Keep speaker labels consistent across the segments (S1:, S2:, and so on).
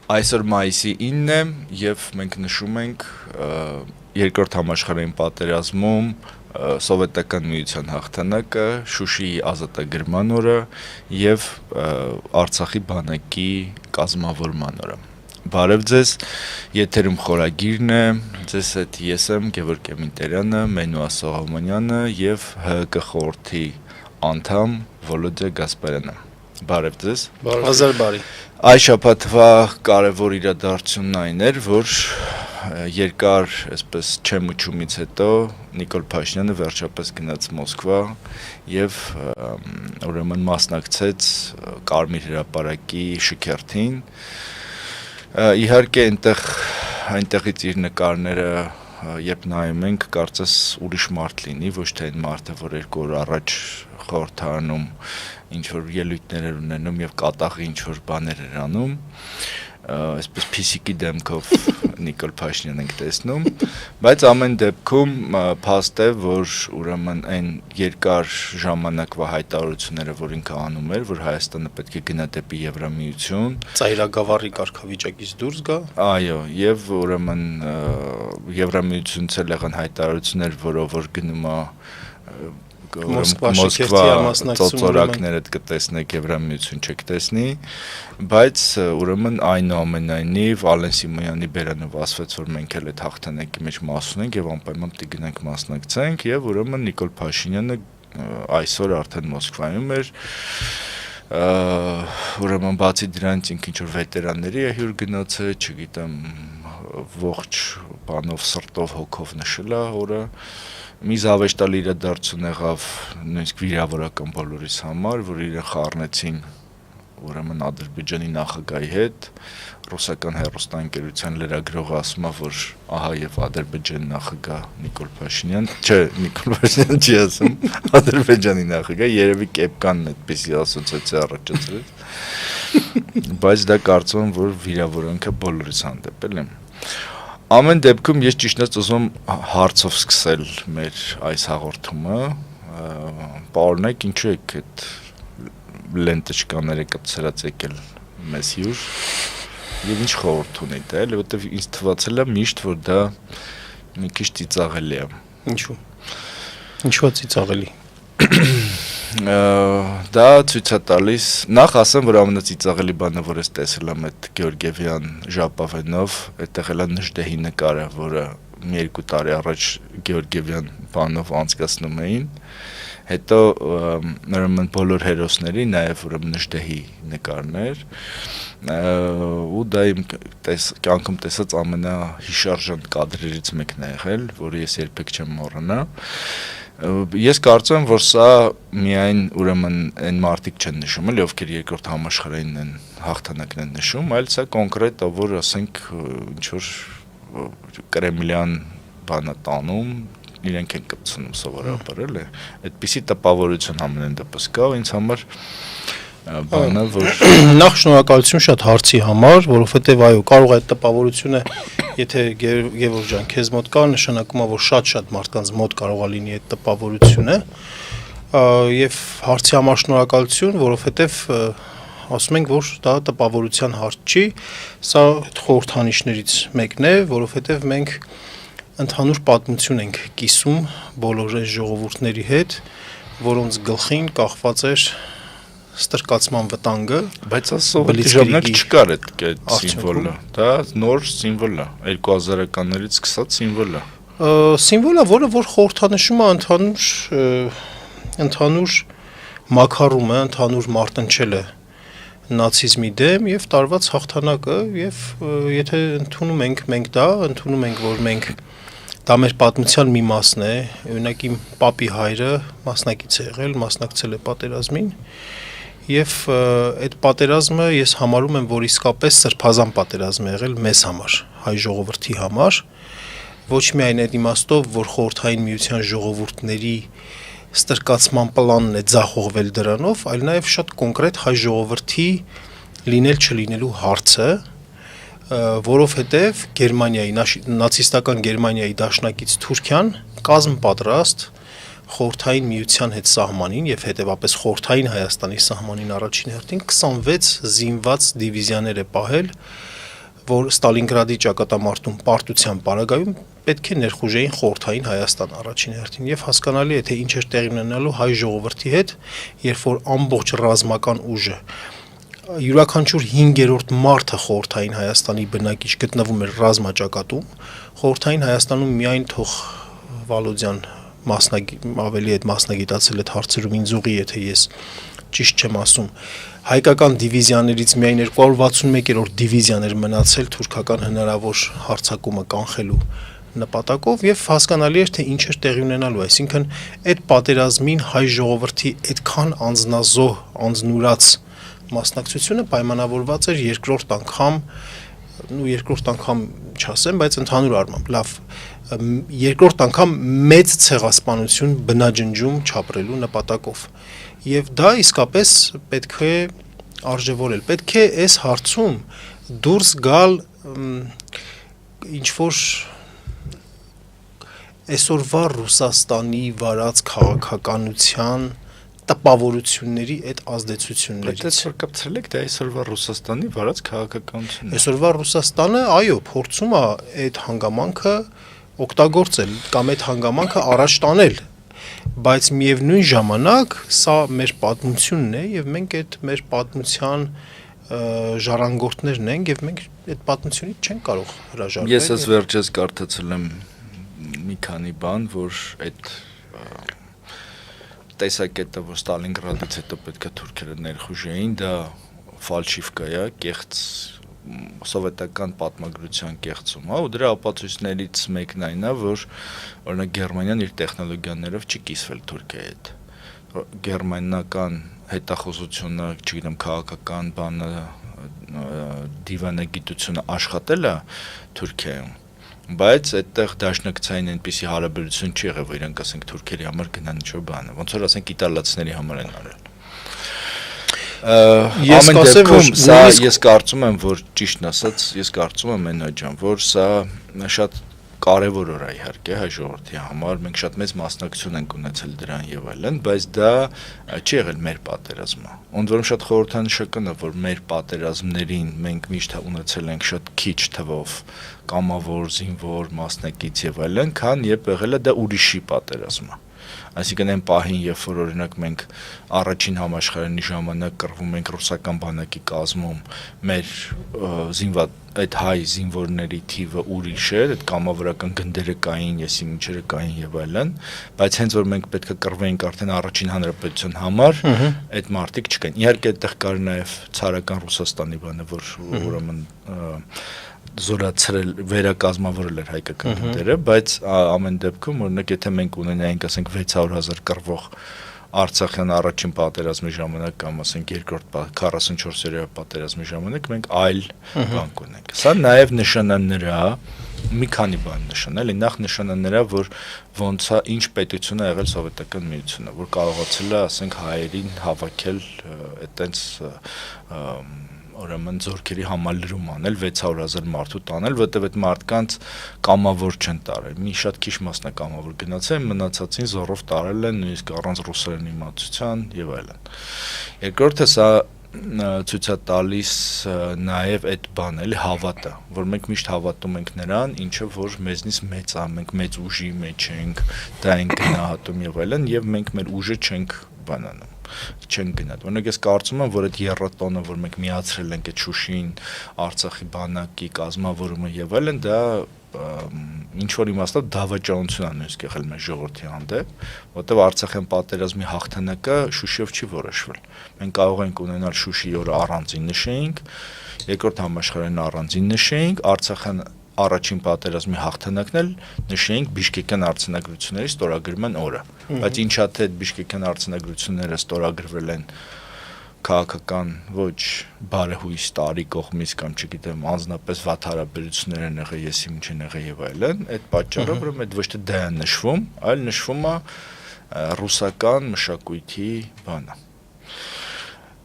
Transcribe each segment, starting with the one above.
S1: Այսօր մայիսի 9-ն է եւ մենք նշում ենք երկրորդ համաշխարհային պատերազմում սովետական միության հաղթանակը, Շուշիի ազատագրման օրը եւ Արցախի բանակի կազմավորման օրը։ Բարև ձեզ, եթերում խորագիրն է, ձեզ հետ ես եմ Գևորգ Էմինտերյանը, Մենուա Սողոմոնյանը եւ ՀԿ խորհրդի անդամ Վոլոդիա Գասպարյանը։ Բարև ձեզ։
S2: Հազար բարի։
S1: Այս շաբաթվա կարևոր իրադարձությունն այն էր, որ երկար, այսպես չեմուչումից հետո Նիկոլ Փաշինյանը վերջապես գնաց Մոսկվա եւ ուրեմն մասնակցեց Կարմիր հրապարակի շքերթին։ Իհարկե այնտեղից իր նկարները երբ նայում ենք, կարծես ուրիշ մարդ լինի, ոչ թե այն մարդը, որ 2 օր առաջ խորհրդարանում ինչ-որ ելույթներ էր ունենում եւ կատաղի ինչ-որ բաներ էր անում, այսպես փիսիկի դեմքով Նիկոլ Փաշինյանն ենք տեսնում, բայց ամեն դեպքում փաստ է, որ ուրեմն այն երկար ժամանակվա հայտարարությունները, որ ինքը անում էր, որ Հայաստանը պետք է գնա դեպի Եվրամիություն,
S2: ծայրագավառի կարգավիճակից դուրս գա։
S1: Այո, եւ ուրեմն Եվրամիությունից էլ եղան հայտարարություններ, որով որ գնում է Մոսկվա ծոցորակները կտեսնեք, Եվրամիություն չեք տեսնի, բայց ուրեմն այնուամենայնիվ Ալեն Սիմոնյանի բերանով ասվեց, որ մենք էլ այդ հաղթանակի մեջ մաս ունենք եւ անպայման պիտի գնանք մասնակցենք եւ ուրեմն Նիկոլ Փաշինյանը այսօր արդեն Մոսկվայում էր, ուրեմն բացի դրանից ինքը ինչ-որ վետերանների է հյուր գնացել, չգիտեմ, ողջ բանով սրտով հոգով նշել է օրը, մի զավեշտալի իրադարձություն եղավ նույնիսկ վիրավորական բոլորիս համար, որ իրեն խառնեցին ուրեմն Ադրբեջանի նախագահի հետ, ռուսական հեռուստաընկերության լրագրողը ասում է, որ ահա եւ Ադրբեջանի նախագահ Նիկոլ Փաշինյան, չէ, Նիկոլ Փաշինյան չի ասում, Ադրբեջանի նախագահ, երևի կեպկանն այդպեսի ասոցիացիա առաջացրեց, բայց դա կարծում եմ, որ վիրավորանքը բոլորիս հանդեպ էլ է։ Ամեն դեպքում ես ճիշտն ուզում հարցով սկսել մեր այս հաղորդումը, պարոնեք, ինչու եք այդ լենտեչկաները կծրած եկել մեզ հյուր եւ ինչ խորհուրդ ունείτε, էլի, որտեվ ինձ թվացել է միշտ, որ դա մի քիչ ծիծաղելի է։
S2: Ինչու է ծիծաղելի։
S1: Դա ցույց է տալիս, նախ ասեմ, որ ամենածիծաղելի բանը, որ ես տեսել եմ այդ Գեորգիևյան ժապավենով, այդտեղ էլ է Նժդեհի նկարը, որը մի 2 տարի առաջ Գեորգիևյան բանով անցկացնում էին, հետո ուրեմն բոլոր հերոսների, նաև ուրեմն Նժդեհի նկարներ, ու դա իմ կյանքում տեսած ամենահիշարժան կադրերից մեկն է եղել, որը ես երբեք չեմ մոռանա։ Ես կարծում եմ, որ սա միայն ուրեմն այն մարդիկ չեն նշում, էլի ովքեր երկրորդ համաշխարհային են հաղթանակն են նշում, այլ սա կոնկրետ որ ասենք ինչ որ կրեմլյան բանա տանում, իրենք են կպցնում սովորաբար, էլի, այդպիսի տպավորություն ամեն դեպս կա, ինձ համար բանը, որ
S2: նախ շնորհակալություն շատ հարցի համար, որովհետև այո, կարող է այդ տպավորությունը, եթե Գևորգ ջան, քեզ մոտ կա, նշանակում է, որ շատ մարդկանց մոտ կարող է լինի այդ տպավորությունը, եւ հարցի համար շնորհակալություն, որովհետև ասում ենք, որ դա տպավորության հարց չի, սա խորհրդանիշներից մեկն է, որովհետև մենք ընդհանուր պատմություն ենք կիսում բոլոր այս ժողովուրդների հետ, որոնց գլխին կախված էր ստրկացման վտանգը,
S1: բայց սովետի ժամանակ չկար այդ սիմվոլը, դա նոր սիմվոլ է, 2000-ականներից սկսած սիմվոլ է։
S2: Սիմվոլ է, որը որ խորհրդանշում է ընդհանուր մաքարումը, ընդհանուր մարտնչելը նացիզմի դեմ եւ տարված հաղթանակը եւ եթե ընդունում ենք մենք դա, ընդունում ենք, որ մենք դա մեր պատմության մի մասն է, օրինակ իմ պապի հայրը մասնակից է եղել, մասնակցել է պատերազմին եւ այդ պատերազմը ես համարում եմ, որ իսկապես սրբազան պատերազմ է եղել մեզ համար, հայ ժողովրդի համար, ոչ միայն այդ իմաստով, որ խորհրդային միության ժողովուրդների ստրկացման պլանն է ձախողվել դրանով, այլ նաեւ շատ կոնկրետ հայ ժողովրդի լինել չլինելու հարցը, որովհետեւ նացիստական Գերմանիայի դաշնակից Թուրքիան կազմ պատրաստ խորհրդային միության հետ սահմանին եւ հետեւապես խորհրդային Հայաստանի սահմանին առաջին հերթին 26 զինված դիվիզիաներ է պահել որ Ստալինգրադի ճակատամարտում պարտության պարագայում պետք է ներխուժեին խորհրդային Հայաստան առաջին հերթին եւ հասկանալի է թե ինչ էր տեղի ունենալու հայ ժողովրդի հետ, երբ որ ամբողջ ռազմական ուժը յուրաքանչյուր 5-րդ մարդը խորհրդային Հայաստանի բնակիչ գտնվում էր ռազմաճակատում, խորհրդային Հայաստանում միայն թող Վալոդյան ավելի այդ մասնագիտացել այդ հարցերում ինձ ուղի, եթե ես ճիշտ չեմ ասում, հայկական դիվիզիաներից միայն 261-րդ դիվիզիան էր մնացել թուրքական հնարավոր հարձակումը կանխելու նպատակով եւ հասկանալի էր թե ինչ էր տեղի ունենալու, այսինքն այդ պատերազմին հայ ժողովրդի այդքան անznազոհ, անznուրաց մասնակցությունը պայմանավորված էր երկրորդ անգամ չասեմ, բայց ընդհանուր առմամբ լավ երկրորդ անգամ մեծ ցեղասպանություն բնաջնջում չապրելու նպատակով եւ դա իսկապես պետք է արժևորել, պետք է այս հարցում դուրս գալ ինչ որ այսօրվա Ռուսաստանի վարած քաղաքականության տպավորությունների այդ ազդեցություններից։
S1: Բայց այսօր կապցրել եք դա այսօրվա Ռուսաստանի վարած քաղաքականությունն։
S2: Այսօրվա Ռուսաստանը, այո, փորձում է այդ հանգամանքը օգտագործել կամ այդ հանգամանքը առաջ տանել, բայց միևնույն ժամանակ սա մեր պատմությունն է եւ մենք այդ մեր պատմության ժառանգորդներն ենք եւ մենք այդ պատմությունից չենք կարող հրաժարվել։
S1: Ես ես վերջերս կարդացել եմ մի քանի բան, որ այդ տեսակետը, որ Ստալինգրադից հետո պետք է թուրքերը ներխուժեին, դա ֆալշիվկա է, կեղծ սովետական պատմագրության կեղծում, ու դրա ապացույցներից մեկն այն է, որ օրինակ Գերմանիան իր տեխնոլոգիաներով չի կիսվել Թուրքիայի հետ։ Գերմանական հետախուզությունը, չգիտեմ, քաղաքական բանը, դիվանագիտությունը աշխատել է Թուրքիայում, բայց այդտեղ դաշնակցային այնպիսի հարաբերություն չի եղել, որ իրանք ասենք թուրքերի համար գնան ինչ-որ բան է, ոնց որ ասենք իտալացիների համար են արել։ Ամեն դեպքում սա ես կարծում եմ, որ ճիշտն ասած, ես կարծում եմ Մենա ջան, որ սա շատ կարևոր օր է իհարկե հայ ժողովրդի համար, մենք շատ մեծ մասնակցություն ենք ունեցել դրան եւ այլն, բայց դա չի եղել մեր պատերազմը։ Ոնց որ շատ խորհրդանշական է, որ մեր պատերազմներին մենք միշտ ունեցել ենք շատ քիչ թվով կամավոր, զինվոր, մասնակից եւ այլն, քան երբ եղել է դա ուրիշի պատերազմը։ Այսինքն այն պահին, երբ որ օրինակ մենք առաջին համաշխարհային ժամանակ կռվում ենք ռուսական բանակի կազմում, մեր զինված այդ հայ զինվորների թիվը ուրիշ էր, այդ կամավորական գնդերը կային, եսի ինչերը կային եւ այլն, բայց հենց որ մենք պետք է կռվեինք արդեն առաջին հանրապետության համար, այդ մարտիկ չկային։ Իհարկե այդտեղ կար նաեւ ցարական Ռուսաստանի բանը, որ ուրեմն զորացրել, վերակազմավորել էր հայկական գնդերը, բայց ամեն դեպքում օրինակ եթե մենք ունենայինք ասենք 600,000 կռվող Արցախյան առաջին պատերազմի ժամանակ կամ ասենք երկրորդ 44-օրյա պատերազմի ժամանակ մենք այլ բան կունենք։ Սա նաև նշանա նրա մի քանի բան նշանել, նախ նշանա նրա, որ ոնց է ինչ պետություն է եղել սովետական միությունը, որ կարողացել է ասենք հայերին հավաքել այտենց ուրեմն ձորքերի համալրում անել 600,000 մարդու տանել, որտեղ այդ մարդկանց կամավոր չեն տարել։ Մի շատ քիչ մասն է կամավոր գնացել, մնացածին զորով տարել են, նույնիսկ առանց ռուսերեն իմացության եւ այլն։ Երկրորդը սա ցույց է տալիս նաեւ այդ բանը, էլի հավատը, որ մենք միշտ հավատում ենք նրան, ինչը որ մեզնից մեծ է, մենք մեծ ուժի մեջ ենք, դա ենք գնահատում եւ այլն, եւ մենք մեր ուժը չենք բանանում չեն գնալ։ Օրինակ ես կարծում եմ, որ այդ եռատոնը, որ մենք միացրել ենք այդ Շուշին, Արցախի բանակի կազմավորումը եւ այլն, դա ինչ որ իմաստով դավաճանություն է նույնիսկ եղել մեր ժողովրդի հանդեպ, որտեղ Արցախյան պատերազմի հաղթանակը Շուշիով չի որոշվել։ Մենք կարող ենք ունենալ Շուշի օրը առանձին նշեինք, երկրորդ համաշխարհային առանձին նշեինք, Արցախյան առաջին պատերազմի հաղթանակն էլ նշեինք Բիշկեկյան արձանագրությունների ստորագրման օրը, բայց ինչա թե Բիշկեկյան արձանագրությունները ստորագրվել են քաղաքական ոչ բարեհույս տարի կողմից կամ չգիտեմ անձնապես վատ հարաբերություններ են եղել, եսի ինչ են եղել եւ այլն, այդ պատճառով ուրեմն այդ ոչ թե դա է նշվում, այլ նշվում է ռուսական մշակույթի բանը։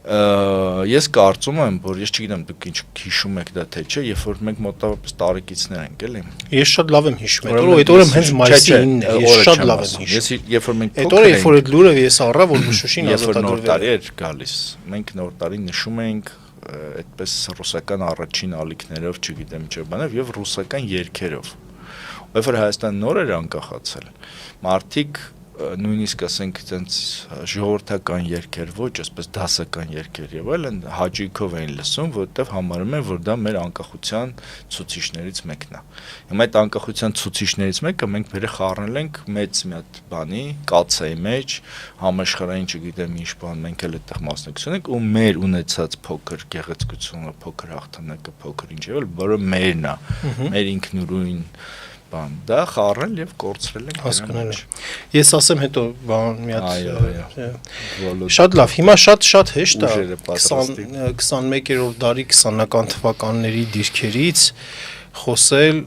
S1: Ես կարծում եմ, որ ես չգիտեմ դուք ինչ հիշում եք դա թե չէ, երբ որ մենք մոտավորապես տարեկիցներ ենք, էլի։
S2: Ես շատ լավ եմ հիշում։ Այդ օրը հենց մայիսի 9-ն է, ես շատ լավ եմ հիշում։
S1: Ես երբ որ մենք
S2: այդ օրը երբ որ այդ լուրը ես առա, որ Շուշին
S1: ազատագրվել է, երբ որ նոր տարի էր գալիս, մենք նոր տարին նշում էինք այդպես ռուսական առաջին ալիքներով, չգիտեմ ինչ բանով եւ ռուսական երգերով։ Երբ որ Հայաստանը նոր էր անկախացել, մարդիկ նույնիսկ ասենք այդպես ժողովրդական երգեր, ոչ այսպես դասական երգեր եւ այլն հաճույքով էին լսում, որովհետեւ համարում են, որ դա մեր անկախության ցուցիչներից մեկն է։ Հիմա այդ անկախության ցուցիչներից մեկը մենք բերե խառնել ենք մեծ մի հատ բանի, կացայի մեջ, համաշխարհային, չգիտեմ ինչ բան, մենք էլ այդտեղ մասնակցություն ենք ու մեր ունեցած փոքր գեղեցկությունը, փոքր հաղթանակը, փոքր ինչ եւ այլ, որը մերն է, մեր ինքնուրույն բան, դա խառնել եւ կորցրել ենք
S2: հասկանալ։ Ես ասեմ հետո բան մի հատ։
S1: Այո։
S2: Շատ լավ, հիմա շատ հեշտ է 21-րդ դարի 20-ական թվականների դիրքերից խոսել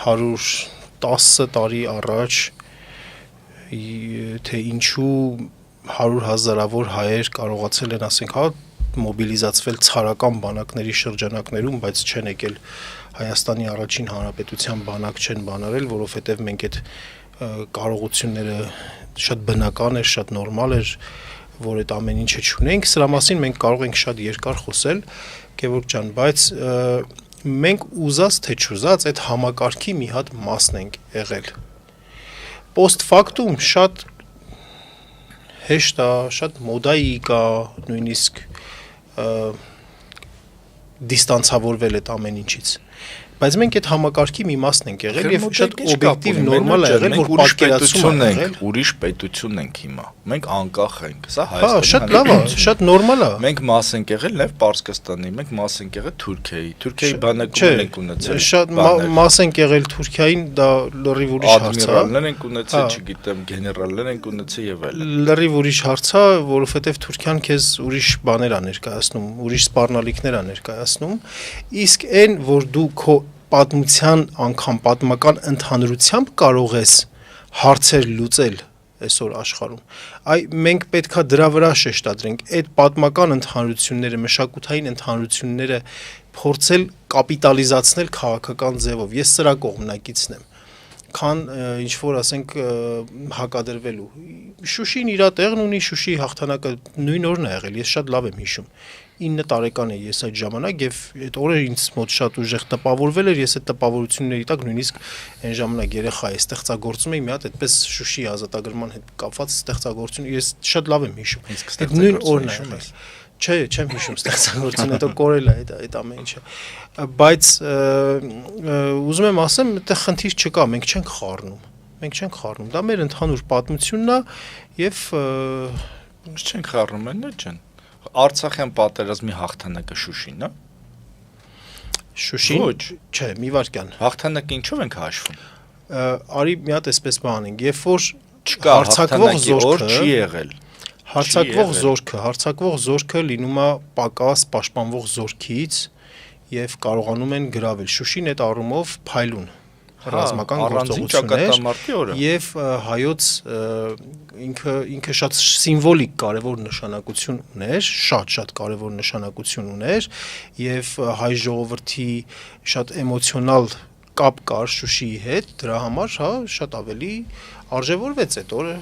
S2: 110 տարի առաջ թե ինչու 100,000-ավոր հայեր կարողացել են, ասենք, հա, մոբիլիզացվել ցարական բանակների շրջանակներում, բայց չեն եկել Հայաստանի առաջին հանրապետության բանակ չեն բանարել, որովհետև մենք այդ կարողությունները շատ բնական էր, շատ նորմալ էր, որ այդ ամեն ինչը չունենք, սրա մասին մենք կարող ենք շատ երկար խոսել, Գևորգ ջան, բայց մենք ուզած թե չուզած այդ համակարգի մի հատ մասն ենք եղել։ Post factum շատ հեշտ է, շատ մոդայիկ է, նույնիսկ դիստանցավորվել այդ ամեն ինչից։ Բայց մենք այդ համակարգի մի մասն ենք եղել եւ շատ օբյեկտիվ նորմալ է եղել, որ պատկերացում ենք,
S1: ուրիշ պետություն ենք հիմա։ Մենք անկախ ենք, սա
S2: Հայաստանի։ Հա, շատ լավ է, շատ նորմալ է։
S1: Մենք մաս ենք եղել նաեւ Պարսկաստանի, մենք մաս ենք եղել Թուրքիայի։ Թուրքիայի բանակում ենք ունեցել։
S2: Շատ մաս ենք եղել Թուրքիային, դա լրիվ ուրիշ հարց է։
S1: Ադմիրալներ ենք ունեցել, չգիտեմ, գեներալներ ենք ունեցել եւ այլն։
S2: Լրիվ ուրիշ հարց է, որովհետեւ Թուրքիան քեզ ուրիշ բաներ է ներկայացնում, ուրիշ սպառնալիքներ է ներկայացնում, իսկ այն, որ դու քո պատմության անգամ պատմական ընդհանրությամբ կարող ես հարցեր լուծել այսօր աշխարհում։ Այ մենք պետքա դրա վրա շեշտադրենք, այդ պատմական ընդհանրությունները, մշակութային ընդհանրությունները փորձել կապիտալիզացնել քաղաքական ձևով։ Ես սրա կողմնակիցն եմ, քան ինչ որ ասենք հակադրվելու։ Շուշին իր տեղն ունի, Շուշիի հաղթանակը նույն օրն է եղել, ես շատ լավ եմ հիշում։ 9 տարեկան էի ես այդ ժամանակ եւ այդ օրը ինձ մոտ շատ ուժեղ տպավորվել էր, ես այդ տպավորությունների տակ նույնիսկ այն ժամանակ երեխա էի, ստեղծագործում էի մի հատ այդպես Շուշիի ազատագրման հետ կապված ստեղծագործություն, ես շատ լավ եմ հիշում։ Այդ նույն օրն է եղել։ Չէ, չեմ հիշում ստեղծագործությունը, հետո կորել է այդ ամեն ինչը։ Բայց ուզում եմ ասեմ, այդտեղ խնդիր չկա, մենք չենք խառնում։ Մենք չենք խառնում։ Դա մեր ընդհանուր պատմությունն է եւ
S1: չենք խառնում, այնա չեն։ Արցախյան պատերազմի հաղթանակը Շուշին, հա։
S2: Շուշին։ Ոչ, չէ, մի վարքյան։
S1: Հաղթանակը ինչով ենք հաշվում։
S2: Արի մի հատ այսպես բան ենք, երբ որ
S1: չկա հաղթանակի օր չի եղել։
S2: Հարձակվող զորքը լինում է պակաս պաշտպանվող զորքից եւ կարողանում են գրավել։ Շուշին այդ առումով փայլուն ռազմական գործողություններ եւ հայոց ինքը շատ սիմվոլիկ կարևոր նշանակություն ուներ, շատ կարևոր նշանակություն ուներ եւ հայ ժողովրդի շատ էմոցիոնալ կապ կար Շուշիի հետ, դրա համար հա շատ ավելի արժևորվեց այդ օրը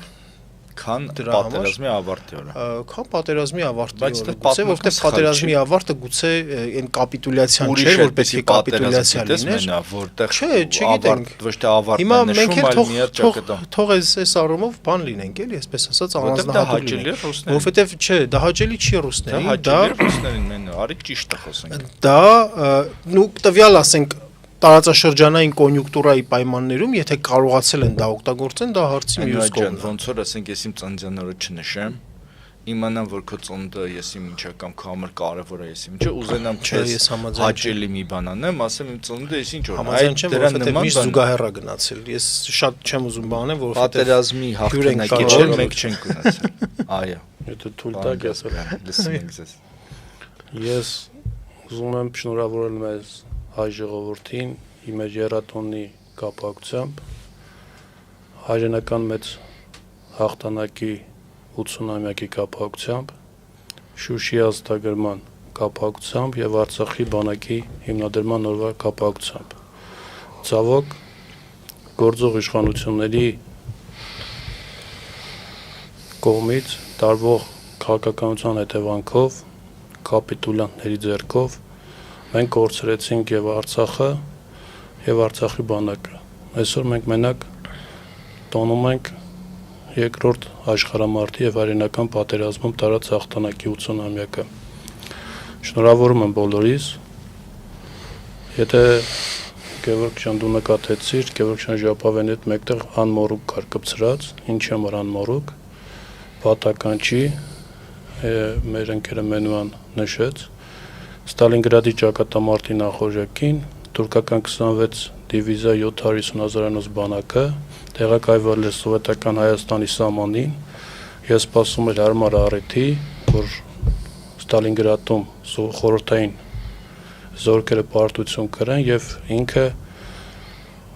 S1: քան պատերազմի ավարտի օրը։
S2: Քան պատերազմի ավարտի օրը, գուցե որտեղ պատերազմի ավարտը գուցե այն կապիտուլյացիան չէ, որ պետք է կապիտուլյացիա լիներ,
S1: որտեղ
S2: չէ, չգիտենք,
S1: ոչ թե ավարտն է նշում, այլ միած ճակատում։
S2: Թող այս առումով բան լինենք, էլի, այսպես ասած, առանձնահատուկ լինենք, որովհետև չէ, դա հաճելի չի ռուսներին,
S1: դա ռուսներին մեն, արի ճիշտ է խոսենք։
S2: Դա նու տվյալ ասենք տարածաշրջանային կոնյունկտուրայի պայմաններում, եթե կարողացել են դա օգտագործեն, դա հարցի մյուս կողմն է։
S1: Ոնց որ ասենք, ես իմ ծննդյան օրը չնշեմ, իմանամ, որ քո ծնունդը ես իմ ինչա կամ քո համար կարևոր է, ես իմ ինչա, ուզենամ քեզ հաճելի մի բան անեմ, ասեմ իմ ծնունդը ես ինչ օրն է։
S2: Այդ դրան նման միշտ զուգահեռ է գնացել։ Ես շատ չեմ ուզում բանեմ, որովհետև
S1: պատերազմի հաղթանակի չէ, մենք չենք ունեցել։ Այո։
S3: Եթե թույլ տաք ես
S1: լսում ենք ձեզ։
S3: Ես ուզում եմ շնորհավորել մեզ հայ ժողովրդին իմ երաթոնի կապակցությամբ հայրենական մեծ հաղթանակի 80-ամյակի կապակցությամբ Շուշի ազատագրման կապակցությամբ եւ Արցախի բանակի հիմնադրման օրվա կապակցությամբ ցավոք գործող իշխանությունների կողմից տարվող քաղաքականության հետևանքով կապիտուլյանտների ձեռքով մենք կորցրեցինք եւ Արցախը եւ Արցախի բանակը։ Այսօր մենք մենակ տոնում ենք երկրորդ աշխարհամարտի եւ հայրենական պատերազմում տարած հաղթանակի 80-ամյակը։ Շնորհավորում եմ բոլորիս։ Եթե Գևորգ ջան դու նկատեցիր, Գևորգ ջան ժապավենի հետ մեկտեղ անմորուկ կար կպցրած, ինչի համար անմորուկ, պատական չի, մեր ընկերը Մենուան նշեց, Ստալինգրադի ճակատամարտի նախօրյակին թուրքական 26 դիվիզիա 750,000-անոց բանակը տեղակայվել էր սովետական Հայաստանի սահմանին, ես սպասում էր հարմար առիթի, որ Ստալինգրադում խորհրդային զորքերը պարտություն կրեն եւ ինքը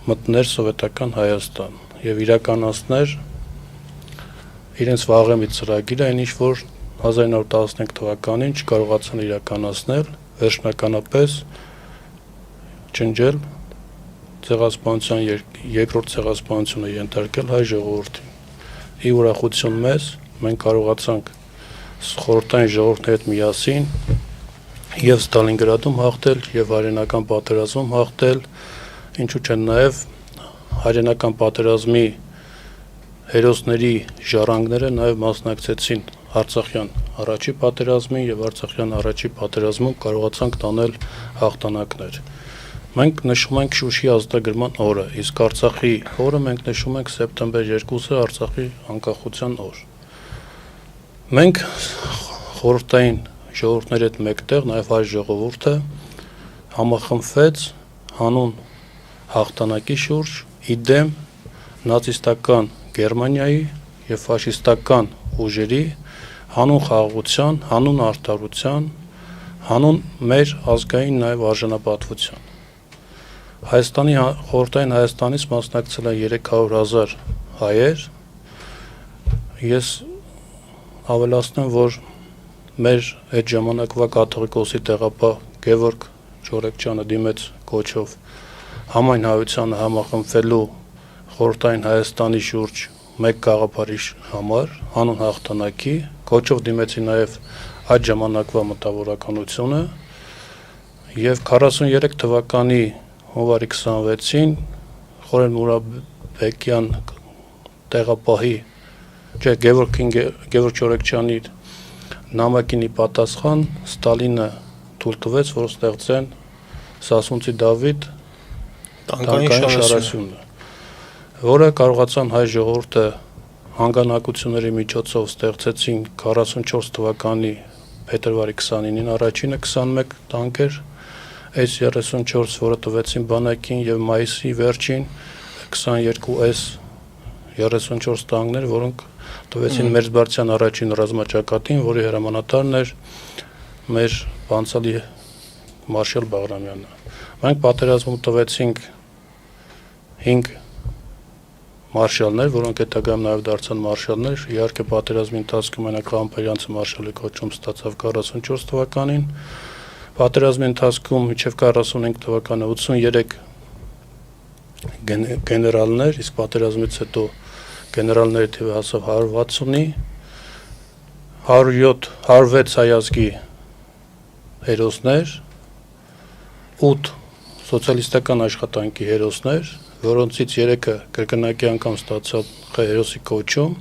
S3: մտներ սովետական Հայաստան եւ իրականացներ իրենց վաղեմի ծրագիրը, այն ինչ որ 1915 թվականին չկարողացան իրականացնել, վերջնականապես ջնջել ցեղասպանության երկրորդ ցեղասպանությունը ենթարկել հայ ժողովրդին։ Ի ուրախություն մեզ մենք կարողացանք խորհրդային ժողովրդների հետ միասին եւ Ստալինգրադում հաղթել եւ հայրենական պատերազմում հաղթել, ինչու՞ չէ նաեւ հայրենական պատերազմի հերոսների ժառանգները նաեւ մասնակցեցին Արցախյան առաջի պատերազմին եւ Արցախյան առաջի պատերազմում կարողացանք տանել հաղթանակներ։ Մենք նշում ենք Շուշի ազատագրման օրը, իսկ Արցախի օրը մենք նշում ենք սեպտեմբեր 2-ը Արցախի անկախության օր։ Մենք խորհրդային ժողովուրդների հետ մեկտեղ նաև հայ ժողովուրդը համախմբվեց հանուն հաղթանակի շուրջ իդեմ նացիստական Գերմանիայի եւ ֆաշիստական ուժերի հանուն խաղաղության, հանուն արդարության, հանուն մեր ազգային նաև արժանապատվության։ Հայաստանի խորհրդային Հայաստանից մասնակցել են 300,000 հայեր։ Ես ավելացնեմ, որ մեր այդ ժամանակվա կաթողիկոսի տեղապահ Գևորգ Ջորեկչյանը դիմեց կոչով համայն հայությանը համախմբվելու խորհրդային Հայաստանի շուրջ մեկ գաղափարի համար, հանուն հաղթանակի, կոչով դիմեցի նաև այդ ժամանակվա մտավորականությունը եւ 43 թվականի հունվարի 26-ին Խորեն Մուրաբեկյան տեղապահի Գևորգ Ջորեկչյանի նամակինի պատասխան Ստալինը թույլ տվեց, որ ստեղծեն Սասունցի Դավիթ տանկային շարասյունը, որը կարողացան հայ ժողովուրդը հանգանակությունների միջոցով ստեղծեցին 44 թվականի փետրվարի 29-ին առաջինը 21 տանկեր, այս 34, որը տվեցին բանակին եւ մայիսի վերջին 22S 34 տանկներ, որոնք տվեցին Մերձբարձյան առաջին ռազմաճակատին, որի հրամանատարն էր մեր բանցալի մարշալ Բաղրամյանը։ Մենք պատերազմում տվեցինք 5 մարշալներ, որոնք հետագայում նաև դարձան մարշալներ։ Իհարկե պատերազմի ընթացքում մենակ Ղամբերյանցը մարշալի կոչում ստացավ 44 թվականին։ Պատերազմի ընթացքում մինչև 45 թվականը 83 գեներալներ, իսկ պատերազմից հետո գեներալների թիվը հասավ 160-ի, 106 հայազգի հերոսներ, 8 սոցիալիստական աշխատանքի հերոսներ, որոնցից 3-ը կրկնակի անգամ ստացան հերոսի կոչում,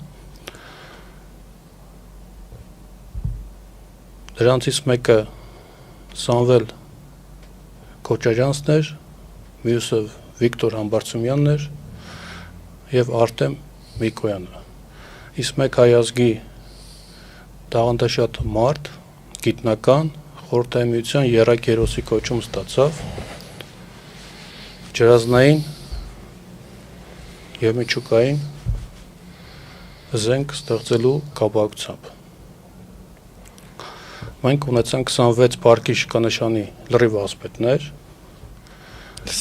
S3: դրանցից մեկը Սամվել Քոչարյանցն էր, մյուսը Վիկտոր Համբարձումյանն էր եւ Արտեմ Միկոյանը։ Իսկ մեկ հայազգի տաղանդաշատ մարդ, գիտնական, խորհրդային միության եռակ հերոսի կոչում ստացավ ջրազնային եւ միջուկային զենք ստեղծելու կապակցությամբ։ Մենք ունեցանք 26 պարկի շքանշանի լրիվ ասպետներ։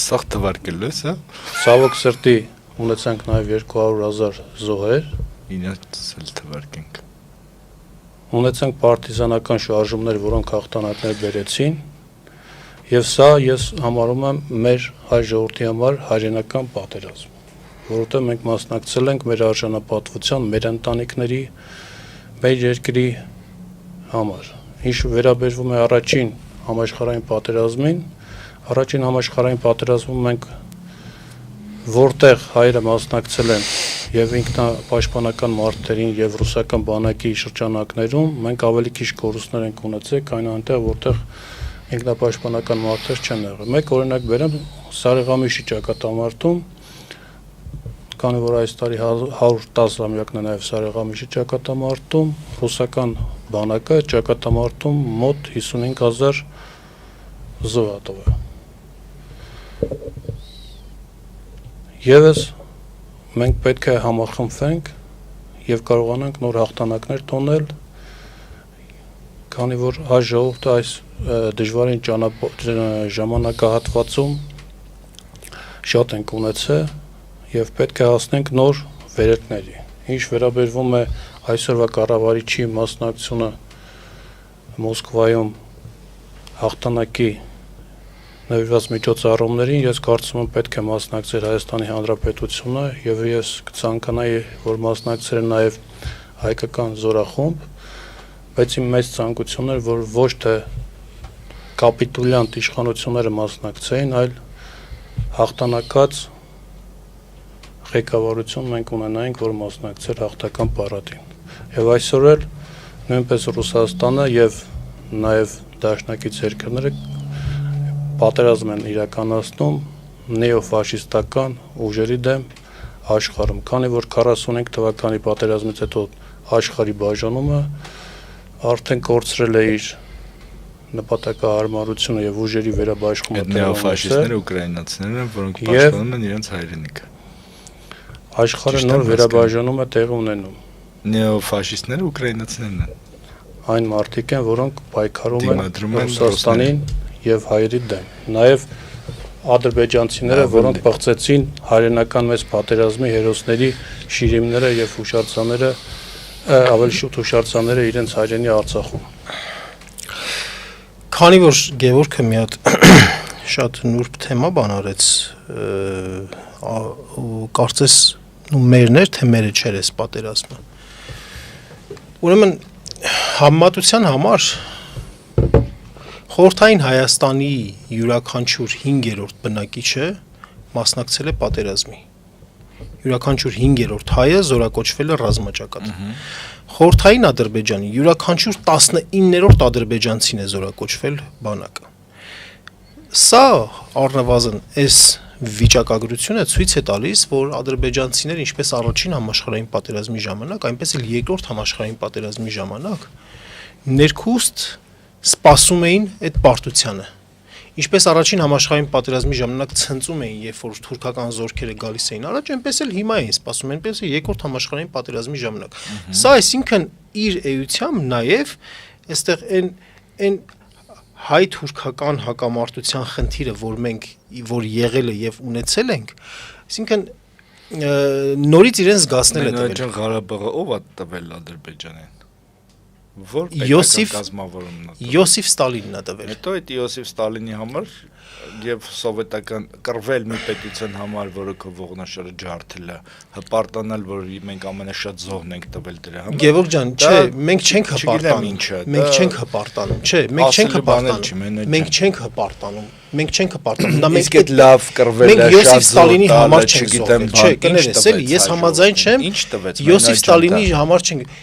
S1: Սաղ թվարկել ես, հա։
S3: Ցավոք սրտի ունեցանք նաև 200,000 զոհեր։
S1: Ինձ էլ թվարկենք։
S3: Ունեցանք պարտիզանական շարժումներ, որոնք հաղթանակներ բերեցին, եւ սա ես համարում եմ մեր հայ ժողովրդի համար հայրենական պատերազմ, որովհետեւ մենք մասնակցել ենք մեր արժանապատվության, մեր ընտանիքների, մեր երկրի համար։ ինչ վերաբերվում է առաջին համաշխարհային պատերազմին, առաջին համաշխարհային պատերազմում մենք որտեղ հայերը մասնակցել են եւ ինքնապաշտպանական մարտերին եւ ռուսական բանակի շրջանակներում, մենք ավելի քիչ կորուստներ ենք ունեցել, քան այնտեղ, որտեղ ինքնապաշտպանական մարտեր չեն եղել։ Մեկ օրինակ բերեմ Սարեգամիշի ճակատամարտում, քանի որ այս տարի 110-ամյակն է նաև Սարեգամիշի ճակատամարտում, ռուսական բանակը ճակատամարտում մոտ 55,000 զոհ տվել։ Եվս մենք պետք է համախմբվենք եւ կարողանանք նոր հաղթանակներ տոնել, քանի որ այս ժողովուրդը այս դժվարին ժամանակահատվածում շատ ենք ունեցել եւ պետք է հասնենք նոր վերելքների։ Ինչ վերաբերվում է այսօրվա կառավարիչի մասնակցությունը Մոսկվայում հաղթանակի նվիրված միջոցառումներին, ես կարծում եմ պետք է մասնակցեր Հայաստանի Հանրապետությունը եւ ես կցանկանայի, որ մասնակցեր նաեւ հայկական զորախումբ, բայց իմ մեծ ցանկությունն էր, որ ոչ թե կապիտուլյանտ իշխանությունները մասնակցեին, այլ հաղթանակած ղեկավարություն մենք ունենայինք, որ մասնակցեր հաղթական պարադին։ Եվ այսօր էլ նույնպես Ռուսաստանը եւ նաեւ դաշնակից երկրները պատերազմ են իրականացնում նեոֆաշիստական ուժերի դեմ աշխարհում, քանի որ 45 թվականի պատերազմից հետո աշխարհի բաժանումը արդեն կորցրել է իր նպատակահարմարությունը եւ ուժերի վերաբաշխումը
S1: նեոֆաշիստները ուկրաինացիներն են, որոնք պաշտպանում են իրենց հայրենիքը։
S3: Աշխարհը նոր վերաբաժանում է տեղի ունենում։
S1: Նեոֆաշիստները ուկրաինացիներն են։
S3: Այն մարդիկ են, որոնք պայքարում են Ռուսաստանին եւ հայերի դեմ։ Նաեւ ադրբեջանցիները, որոնք բացեցին հայրենական մեծ պատերազմի հերոսների շիրիմները եւ հուշարձանները, ավելի շուտ հուշարձանները իրենց հայրենի Արցախում։
S2: Քանի որ Գևորգը մի հատ շատ նուրբ թեմա բան արեց, կարծես մերն էր, թե մերը չէր էս պատերազմը։ Ուրեմն համեմատության համար Խորհրդային Հայաստանի յուրաքանչյուր 5-րդ բնակիչը մասնակցել է պատերազմի։ Յուրաքանչյուր 5-րդ հայը զորակոչվել է ռազմաճակատ։ Խորհրդային Ադրբեջանի յուրաքանչյուր 19-րդ ադրբեջանցին է զորակոչվել բանակը։ Սա առնվազն այս վիճակագրությունը ցույց է տալիս, որ ադրբեջանցիները ինչպես առաջին համաշխարհային պատերազմի ժամանակ, այնպես էլ երկրորդ համաշխարհային պատերազմի ժամանակ ներքուստ սպասում էին այդ պարտությանը։ Ինչպես առաջին համաշխարհային պատերազմի ժամանակ ցնծում էին, երբ որ թուրքական զորքերը գալիս էին առաջ, այնպես էլ հիմա էին սպասում, այնպես էլ երկրորդ համաշխարհային պատերազմի ժամանակ։ Սա այսինքն իր էությամբ նաև այստեղ այն հայ-թուրքական հակամարտության խնդիրը, որ եղել է եւ ունեցել ենք, այսինքն նորից իրեն զգացնել է տվել։
S1: Մենոջան Ղարաբաղը ով է տվել Ադրբեջանին։ Որ պետական կազմավորումն է։
S2: Յոսիֆ Ստալինն է տվել։
S1: Հետո այդ Յոսիֆ Ստալինի համար եւ սովետական կռվել մի պետության համար, որը քո ողնաշարը ջարդել է, հպարտանալ, որ մենք ամենաշատ զոհն ենք տվել դրա համար։
S2: Գևորգ ջան, չէ, մենք չենք հպարտանում։ Մենք չենք հպարտանում, չէ, մենք չենք հպարտանում։ Մենք չենք հպարտանում։ Մենք չենք հպարտանում։ Դա մենք
S1: այդ լավ կռվել է,
S2: Յոսիֆ Ստալինի համար չենք զոհվել։ Չէ, կներես էլի, ես համաձայն չեմ։
S1: Ինչ տվեց։
S2: Յոսիֆ Ստալինի համար չենք։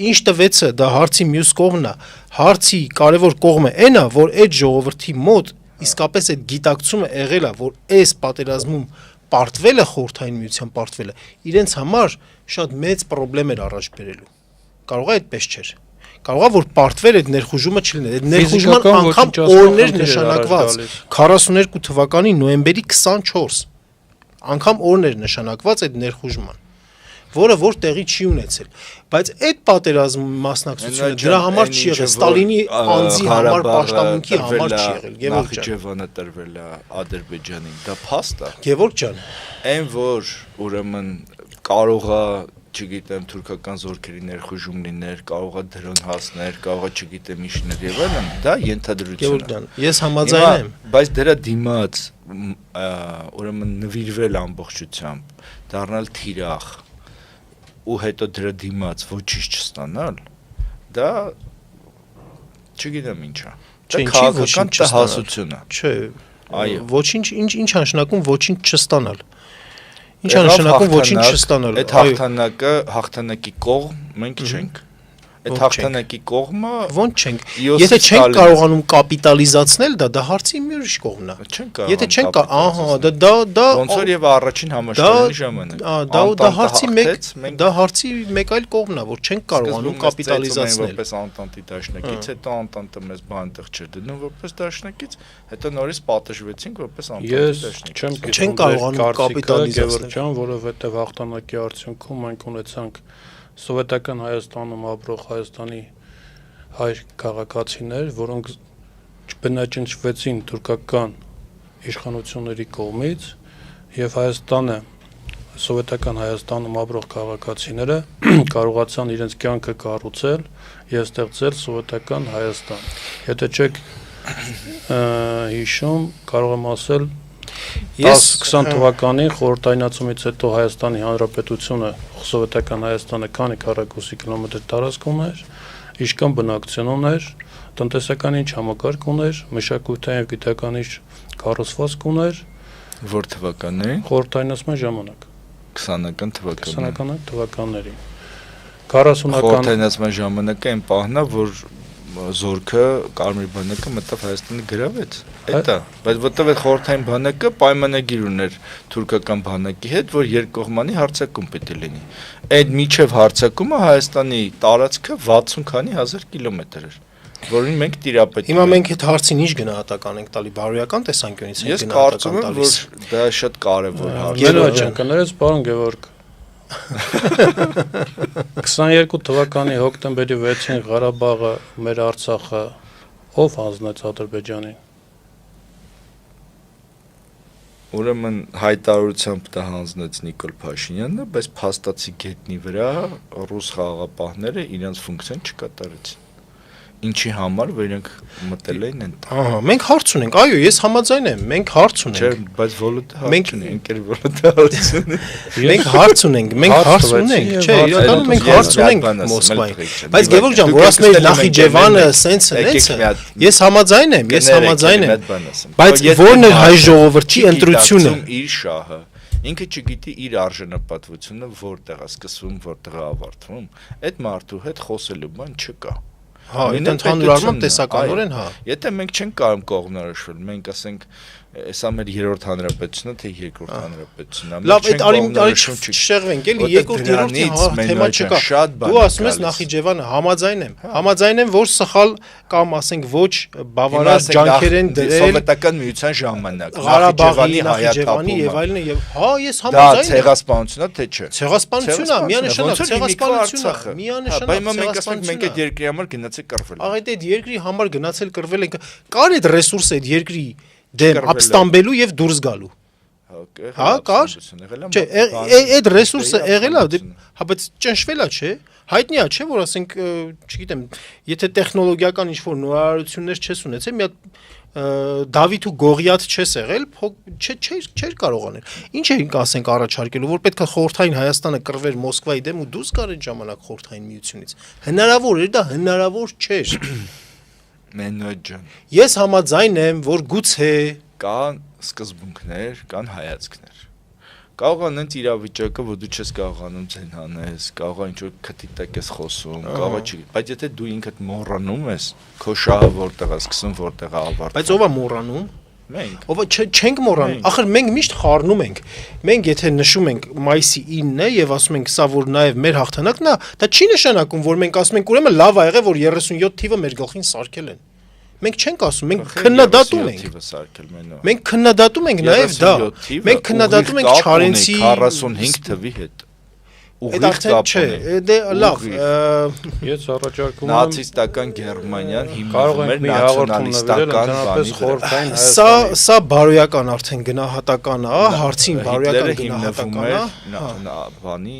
S2: Ինչ տվեցը, դա հարցի մյուս կողմն է։ Հարցի կարևոր կողմը այն է, որ այդ ժողովրդի մոտ իսկապես այդ գիտակցումը եղել է, որ այս պատերազմում պարտվելը խորհրդային միության պարտվելը իրենց համար շատ մեծ խնդրեմ էր առաջ բերելու։ Կարող է այդպես չէր։ Կարող է որ պարտվել այդ ներխուժումը չլիներ։ Այդ ներխուժման անգամ օրներ նշանակված 42 թվականի նոյեմբերի 24 անգամ օրներ նշանակված այդ ներխուժման, որը որ տեղի չի ունեցել, բայց այդ պատերազմի մասնակցությունը դրա համար չի եղել, Ստալինի անձի համար, պաշտամունքի համար չի եղել, Գևորգ ջան։
S1: Նախիջևանը տրվել է Ադրբեջանին, դա փաստ է։
S2: Գևորգ ջան,
S1: Այն որ ուրեմն կարող է, չգիտեմ, թուրքական զորքերի ներխուժում լիներ, կարող է դրոն հասներ, կարող է, չգիտեմ, իշներ եւ այլն, դա ենթադրություն է։
S2: Գևորգ ջան, ես համաձայն եմ,
S1: բայց դրա դիմաց ուրեմն նվիրվել ամբողջությամբ, դառնալ թիրախ ու հետո դրա դիմաց ոչինչ չստանալ, դա չգիտեմ ինչա։
S2: Չէ, ինչի
S1: Քաղաքական
S2: ոչինչ
S1: տհասությունը։
S2: Չէ,
S1: Այո։
S2: Ոչինչ ինչ նշանակում ոչինչ չստանալ։ Ինչ նշանակում ոչինչ չստանալ։
S1: Այդ հաղթանակի կողմ մենք չենք։ Այդ հաղթանակի կողմը
S2: ոնց չենք։ Եթե չենք կարողանում կապիտալիզացնել դա հարցի մի ուրիշ կողմն է։
S1: Չենք կարող։
S2: Եթե չենք, ահա, դա
S1: ոնց որ եւ առաջին համաշխարհային ժամանակ։
S2: Դա հարցի մեկ այլ կողմն է, որ չենք կարողանում կապիտալիզացնել։
S1: Որպես անտանտի դաշնակից, հետո անտանտը մեզ բանտեղ չէր դնում որպես դաշնակից, հետո նորից պատժվեցինք որպես անտանտի դաշնակից։
S3: Չեմ գիտում։
S2: Չենք կարողանում կապիտալիզացնել,
S3: Գևորգյան, որովհետեւ հաղթանակի արդյունքում մենք ունեցանք Սովետական Հայաստանում ապրող Հայաստանի հայ քաղաքացիներ, որոնք բնաճնչվեցին թուրքական իշխանությունների կողմից եւ Հայաստանը Սովետական Հայաստանում ապրող քաղաքացիները կարողացան իրենց կյանքը կառուցել եւ ստեղծել Սովետական Հայաստան։ Եթե չեք հիշում, կարող եմ ասել 10-20 թվականին խորհրդայնացումից հետո Հայաստանի Հանրապետությունը Սովետական Հայաստանը քանի քառակուսի կիլոմետր տարածք ուներ, ինչքան բնակչություն ուներ, տնտեսական ինչ համակարգ ուներ, մշակութային եւ գիտական ինչ կառուցվածք ուներ,
S1: որ թվականներին
S3: խորհրդայնացման ժամանակ
S1: 20-ական
S3: թվականներին 40-ական
S1: խորհրդայնացման ժամանակը այն պահն է, որ զորքը Կարմիր բանակը մտավ Հայաստանը գրավեց։ Այդ է, բայց որտեղ այդ խորհրդային բանակը պայմանագիր ուներ թուրքական բանակի հետ, որ երկկողմանի հարձակում պետք է լինի։ Այդ միջև հարձակումը Հայաստանի տարածքը 60 քանի հազար կիլոմետր էր, որին մենք տիրապետում ենք։
S2: Հիմա մենք այդ հարցին ինչ գնահատական ենք տալի բարոյական տեսանկյունից
S1: ենք գնահատական տալիս։ Ես կարծում եմ, որ դա շատ կարևոր հարց է։
S3: Գերոջանքներս, պարոն Գևորգ 22 թվականի հոկտեմբերի 6-ին Ղարաբաղը, մեր Արցախը ով հանձնեց Ադրբեջանին։
S1: Ուրեմն հայտարարությամբ դա հանձնեց Նիկոլ Փաշինյանը, բայց փաստացի գետնի վրա ռուս խաղաղապահները իրենց ֆունկցիան չկատարեցին։ Ինչի համար որ իրենք մտել էին այն։
S2: Ահա, մենք հարց ունենք, այո, ես համաձայն եմ, մենք հարց ունենք։
S1: Չէ, բայց վոլոտը հարց ունի, ընկեր վոլոտը հարց ունի։
S2: Մենք հարց ունենք, չէ, իրականում մենք հարց ունենք Մոսկվային։ Բայց Գևորգ ջան, որ ասում եք Նախիջևանը սենսը նեցը, ես համաձայն եմ։ Բայց ո՞րն է հայ ժողովրդի ընտրությունը։
S1: Իր շահը ինքը չգիտի իր արժանապատվությունը որտեղ է սկսվում, որտեղ է ավարտվում, այդ մարդու հետ խոսելու բան չկա։
S2: Հա, այդ ընդհանուր առմամբ տեսականորեն, հա։
S1: Եթե մենք չենք կարող կողմնորոշվել, մենք ասենք, սա մեր երրորդ հանրապետությունն է, թե երկրորդ հանրապետությունն է։
S2: Լավ, այդ չշեղվենք, էլի երկրորդ, երրորդի թեմա չկա։ Դու ասում ես Նախիջևանը, համաձայն եմ, որ սխալ կամ ասենք ոչ բավարար ջանքեր են դրել
S1: Սովետական միության ժամանակ,
S2: Նախիջևանի եւ այլն եւ հա, ես համաձայն եմ։
S1: Դա ցեղասպանությունն է, թե չէ։
S2: Ցեղասպանությունն է, միանշանակ ցեղասպանությունն է, միանշանակ։
S1: Բայց մենք ասենք, մենք այդ երկրի համար գնացել կռվել։
S2: Աղ այդ երկրի համար գնացել կռվել ենք, կար այդ ռեսուրսը այդ երկրի դեմ ապստամբելու եւ դուրս գալու։ Հա, կար։ Չէ, այդ ռեսուրսը եղել է, հա, բայց ճնշվել է, չէ։ Հայտնի է, չէ, որ ասենք, չգիտեմ, եթե տեխնոլոգիական ինչ-որ նորարարություններ չես ունեցել, մի հատ Դավիթ ու Գողիաթ չես եղել, չէր կարող անել։ Ինչ էինք ասենք առաջարկելու, որ պետք է խորհրդային Հայաստանը կռվեր Մոսկվայի դեմ ու դուրս գար այդ ժամանակ խորհրդային միությունից։ Հնարավոր էր, դա հնարավոր չէր։
S1: Մենոջ ջան։
S2: Ես համաձայն եմ, որ գուցե
S1: կան սկզբունքներ, կան հայացքներ։ Կարող է նենց իրավիճակը, որ դու չես կարողանում ցեն հանես, կարող է ինչ-որ քթի տակ ես խոսում, կարող է չի, բայց եթե դու ինքդ մոռանում ես, քո շահը որտեղ է սկսում, որտեղ է ավարտվում։
S2: Բայց ով է մոռանում։
S1: Մենք։
S2: Ով չենք մոռանում։ Ախր մենք միշտ խառնում ենք։ Մենք եթե նշում ենք մայիսի 9-ը եւ ասում ենք սա որ նաեւ մեր հաղթանակն է, դա չի նշանակում, որ մենք ասում ենք ուրեմն լավ ա եղել, որ 37 թիվը մեր գլխին սարքել են։ Մենք չենք ասում, մենք քննադատում ենք։ Մենք քննադատում ենք նաեւ դա։ Մենք քննադատում ենք Չարենցի
S1: 45 թվի հետ։
S2: Այդ արդեն չէ, դե լավ,
S3: ես առաջարկում եմ
S1: նացիստական Գերմանիան հիմնվում էր նացիոնալիստական բանի։
S2: Սա բարոյական արդեն գնահատական է, հարցին բարոյական գնահատական է,
S1: բանի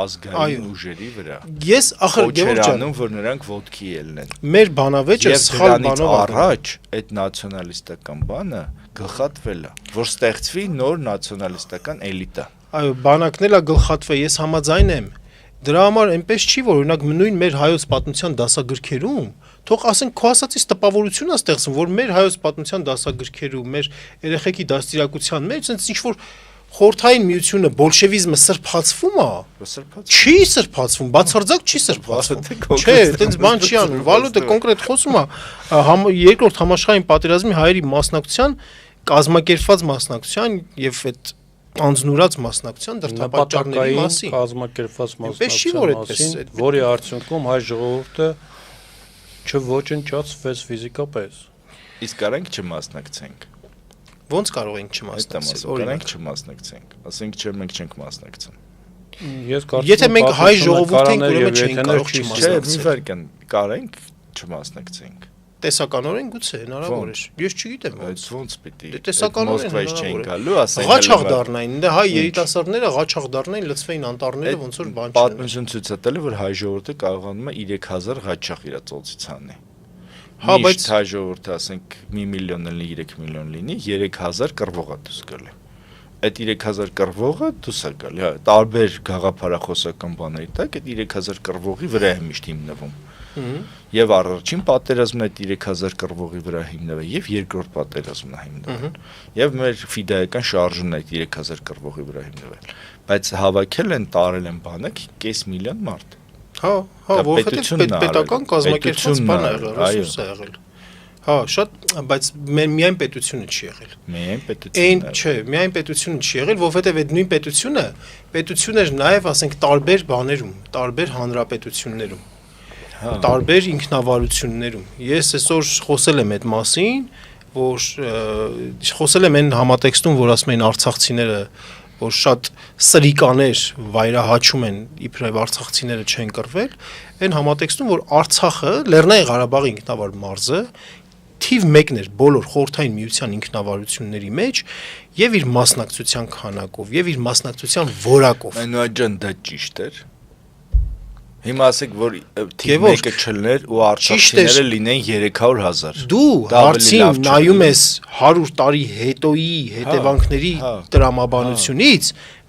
S1: ազգային ուժերի վրա։
S2: Ես ախր Գևորգ ջան,
S1: որ նրանք ոդքի ելնեն։
S2: Մեր բանավեճը սխալ բանով
S1: առաջ այդ նացիոնալիստական բանը գլխատվել է, որ ստեղծվի նոր նացիոնալիստական էլիտա։
S2: Այո, բանակն էլ է գլխատվել, ես համաձայն եմ, Դրա համար այնպես չի, որ օրինակ նույն մեր հայոց պատմության դասագրքերում թող ասենք քո ասածից տպավորություն է ստեղծվում, որ մեր հայոց պատմության դասագրքերում, մեր երեխեքի դաստիարակության մեջ այնց ինչ որ խորհրդային միությունը բոլշևիզմը սրբացվում է, չի սրբացվում, բացարձակ չի սրբացվում։ Չէ, այտենց բան չի անում։ Վալուտը կոնկրետ խոսում է երկրորդ համաշխարհային պատերազմի հայերի մասնակցության, կազմակերպված մասնակցության եւ այդ անձնուրաց մասնակցության դրդապատճառների մասին,
S3: կազմակերպված մասնակցության մասին, որի արդյունքում հայ ժողովուրդը չոչնչացվեց ֆիզիկապես։
S1: Իսկ կարանք չմասնակցենք։
S2: Ոնց կարող ենք չմասնակցել։
S1: Կարանք չմասնակցենք։ Ասենք չէ, մենք չենք մասնակցում։
S3: Ես կարծում եմ,
S2: եթե մենք հայ ժողովուրդ ենք, ուրեմն չենք կարող
S1: չմասնակցել։ Չէ, մի վարքան կարանք չմասնակցենք։
S2: Տեսականորեն գուցե հնարավոր է։ Ես չգիտեմ,
S1: բայց ոնց պիտի։
S2: Տեսականորեն
S1: Մոսկվայից չեն գալու, ասենք
S2: ղաչաղ դառնային, դե հայ երիտասարդները ղաչաղ դառնային, լցվեին անտառները, ոնց որ բան չեն։
S1: Պատմություն ցույց է տալի, որ հայ ժողովուրդը կարողանում է 3000 ղաչաղ իր ծոցից անի։
S2: Հա, բայց
S1: հայ ժողովուրդը ասենք 1 միլիոն լինի, 3 միլիոն լինի, 3000 կռվող է դուրս գալի։ Այդ 3000 կռվողը դուրս է գալի, հա, տարբեր գաղափարախոսական բաների տակ այդ 3000 կռվողի վրա է միշտ հիմնվում։ Եվ առաջին պատերազմն այդ 3000 կռվողի վրա հիմնվել եւ երկրորդ պատերազմն է հիմնվել։ Եվ մեր ֆիդայական շարժումն այդ 3000 կռվողի վրա հիմնվել։ Բայց հավաքել են, տարել են բանը 5 միլիոն մարդ։
S2: Հա, որովհետեւ պետական կազմակերպված բան է եղել, ռեսուրս է եղել։ Հա, շատ, բայց միայն պետությունը չի եղել։
S1: Միայն պետությունը։
S2: Այն չէ, միայն պետությունը չի եղել, որովհետեւ այդ նույն պետություն էր նաեւ, ասենք, տարբեր բաներում, տարբեր հանրապետություններում, տարբեր ինքնավարություններում։ Ես այսօր խոսել եմ այդ մասին, որ խոսել եմ այն համատեքստում, որ ասում են արցախցիները, որ շատ սրիկաներ վայրահաչում են իբրև արցախցիները չեն կռվել, այն համատեքստում, որ Արցախը, Լեռնային Ղարաբաղի ինքնավար մարզը թիվ 1-ն էր բոլոր խորհրդային միության ինքնավարությունների մեջ եւ իր մասնակցության քանակով եւ իր մասնակցության որակով։
S1: Այնուհաջան դա ճիշտ էր։ Հիմա ասեք, որ թիվ 1-ը չլներ ու արցախցիները լինեն 300,000։
S2: Դու հարցին նայում ես 100 տարի հետոյի հետևանքների տրամաբանությունից,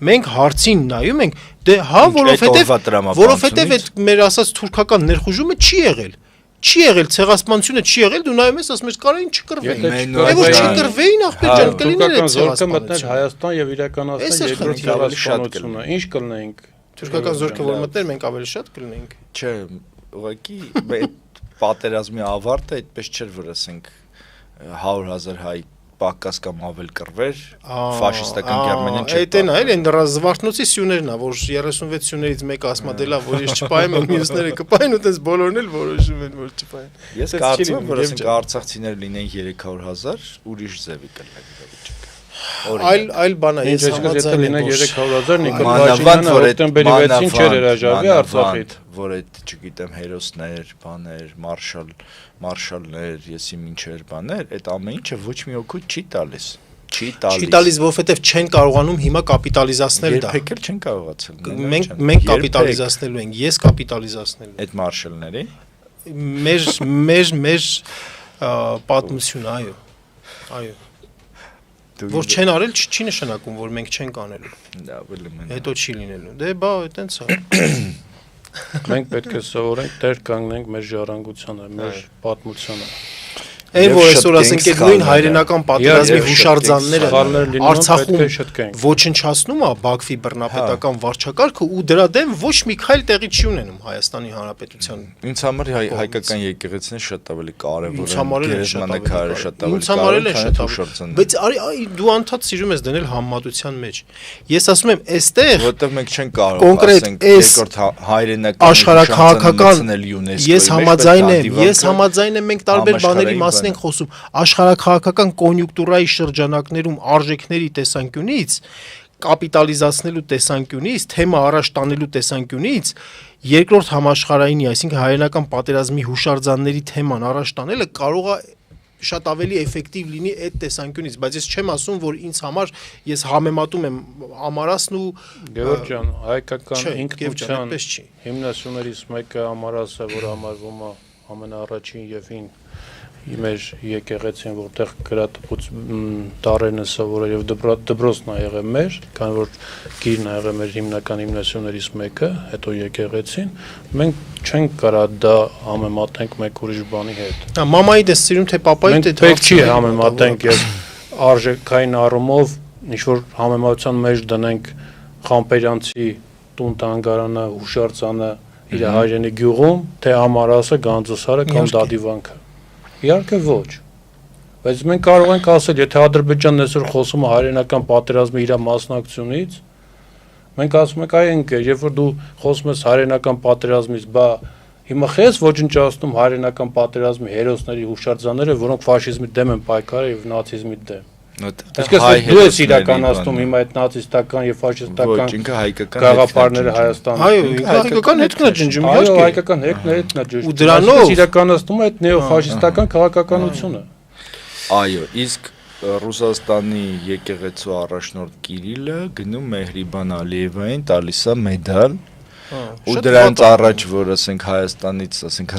S2: մենք հարցին նայում ենք, դե հա, որովհետեւ այդ մեր ասած թուրքական ներխուժումը չի եղել։ Չի եղել, ցեղասպանությունը չի եղել, դու նայում ես, ասում ես կարային չկռվեին։ Եվ որ չկռվեին, ախպեր ջան, կլիներ այդ
S3: ցեղասպանությունը մտներ Հայաստան եւ իրականացնել երկրորդ ցեղասպանությունը։ Ինչ կլինեինք։
S2: Թուրքական զորքը որ մտներ, մենք ավելի շատ կլինեինք։
S1: Չէ, ուղղակի այդ պատերազմի ավարտը այդպես չէր, որ ասենք 100,000 հայ պակաս կամ ավել կռվեր ֆաշիստական Գերմանիան չէ։
S2: Այդ այն զվարթնոցի սյուներն է, որ 36 սյուներից մեկը ասма դելա, որ ես չպայեմ, մյուսները կպային ու տես բոլորն էլ որոշում են, որ չպային։
S1: Ես կարծում եմ, որ ասենք արցախցիներ լինեն 300,000, ուրիշ ձևի կլինի վիճակը։
S2: Այլ բան է, ես համաձայն եմ,
S3: 300,000 Նիկոլ Փաշինյանը հոկտեմբերի 6-ին չէր հրաժարվի Արցախից,
S1: որ այդ, չգիտեմ, հերոսներ, բաներ, մարշալներ, եսի մինչեր բաներ, այդ ամեն ինչը ոչ մի օգուտ չի տալիս։ Չի
S2: տալիս, որովհետև չեն կարողանում հիմա կապիտալիզացնել դա։
S1: Երբեք էլ չեն կարողացել։
S2: Մենք կապիտալիզացնելու ենք, ես կապիտալիզացնելու։
S1: Այդ մարշալների։
S2: Մեր պատմությունը, այո։ Որ չեն արել չի նշանակում, որ մենք չենք անելու։
S1: Դա ավելի մեն։
S2: Հետո չի լինելու։ Դե բա այտենց է։
S3: Մենք պետք է սովորենք տեր կանգնենք մեր ժառանգությանը, մեր պատմությանը։
S2: Այն որ այսօր ասենք այդ նույն հայրենական պատերազմի հուշարձանները Արցախում ոչնչացնում է Բաքվի բռնապետական վարչակարգը ու դրա դեմ ոչ մի քայլ տեղի չի ունենում Հայաստանի Հանրապետության։
S1: Ինձ համար հայկական եկեղեցին շատ ավելի կարևոր է,
S2: գերեզմանակարը
S1: շատ ավելի
S2: կարևոր է։ Բայց դու անդադ սիրում ես դնել համեմատության մեջ։ Ես ասում եմ, այստեղ
S1: որովհետև մենք չենք կարող ասենք երկրորդ հայրենական
S2: աշխարհաքաղաքական ես համաձայն եմ, մենք տարբեր բաների մասին ենք խոսում աշխարհաքաղաքական կոնյունկտուրայի շրջանակներում արժեքների տեսանկյունից, կապիտալիզացնելու տեսանկյունից, թեմա առաջ տանելու տեսանկյունից, երկրորդ համաշխարհայինի, այսինքն հայերենական պատերազմի հուշարձանների թեման առաջ տանելը կարող է շատ ավելի էֆեկտիվ լինի այդ տեսանկյունից, բայց ես չեմ ասում, որ ինձ համար ես համեմատում եմ Ամարասն ու
S3: Գևորգ ջան, հայկական ինքնության հիմնասյուներից մեկը Ամարասը, որ համարվում է ամենաառաջին եւ մեր եկեղեցին, որտեղ գրատպուց դարերն է սովորել եւ դպրոցն ա եղել մեր, քանի որ գիրն ա եղել մեր հիմնական հիմնասյուներից մեկը, հետո եկեղեցին, մենք չենք կարա դա համեմատենք մեկ ուրիշ բանի հետ։
S2: Մամայի դες սիրում թե պապայի
S3: դե պետք չի համեմատենք եւ արժեքային առումով ինչ որ համեմատության մեջ դնենք Խամպերյանցի տուն տանգարանը, հուշարձանը իր հայրենի գյուղում, թե Ամարասը, Գանձոսարը կամ Դադիվանքը։ Իհարկե ոչ։ Բայց մենք կարող ենք ասել, եթե Ադրբեջանն այսօր խոսում է հայրենական պատերազմի իր մասնակցությունից, մենք ասում ենք, այ ընկեր, երբ որ դու խոսում ես հայրենական պատերազմից, բա հիմա խես ոչնչացնում հայրենական պատերազմի հերոսների հուշարձանները, որոնք ֆաշիզմի դեմ են պայքարել եւ նացիզմի դեմ։ Այսինքն դու ես իրականացնում հիմա այդ նացիստական եւ ֆաշիստական գաղափարները Հայաստանում։
S2: Այո, հայկական հետքնաջնջում,
S3: այո, հայկական հետքնաջնջում։ Ու դրանով իրականացնում է այդ նեոֆաշիստական քաղաքականությունը։
S1: Այո, իսկ Ռուսաստանի եկեղեցու առաջնորդ Կիրիլը գնում Մեհրիբան Ալիևային, տալիս է մեդալ։ Ու դրանց առաջ, որ ասենք Հայաստանից, ասենք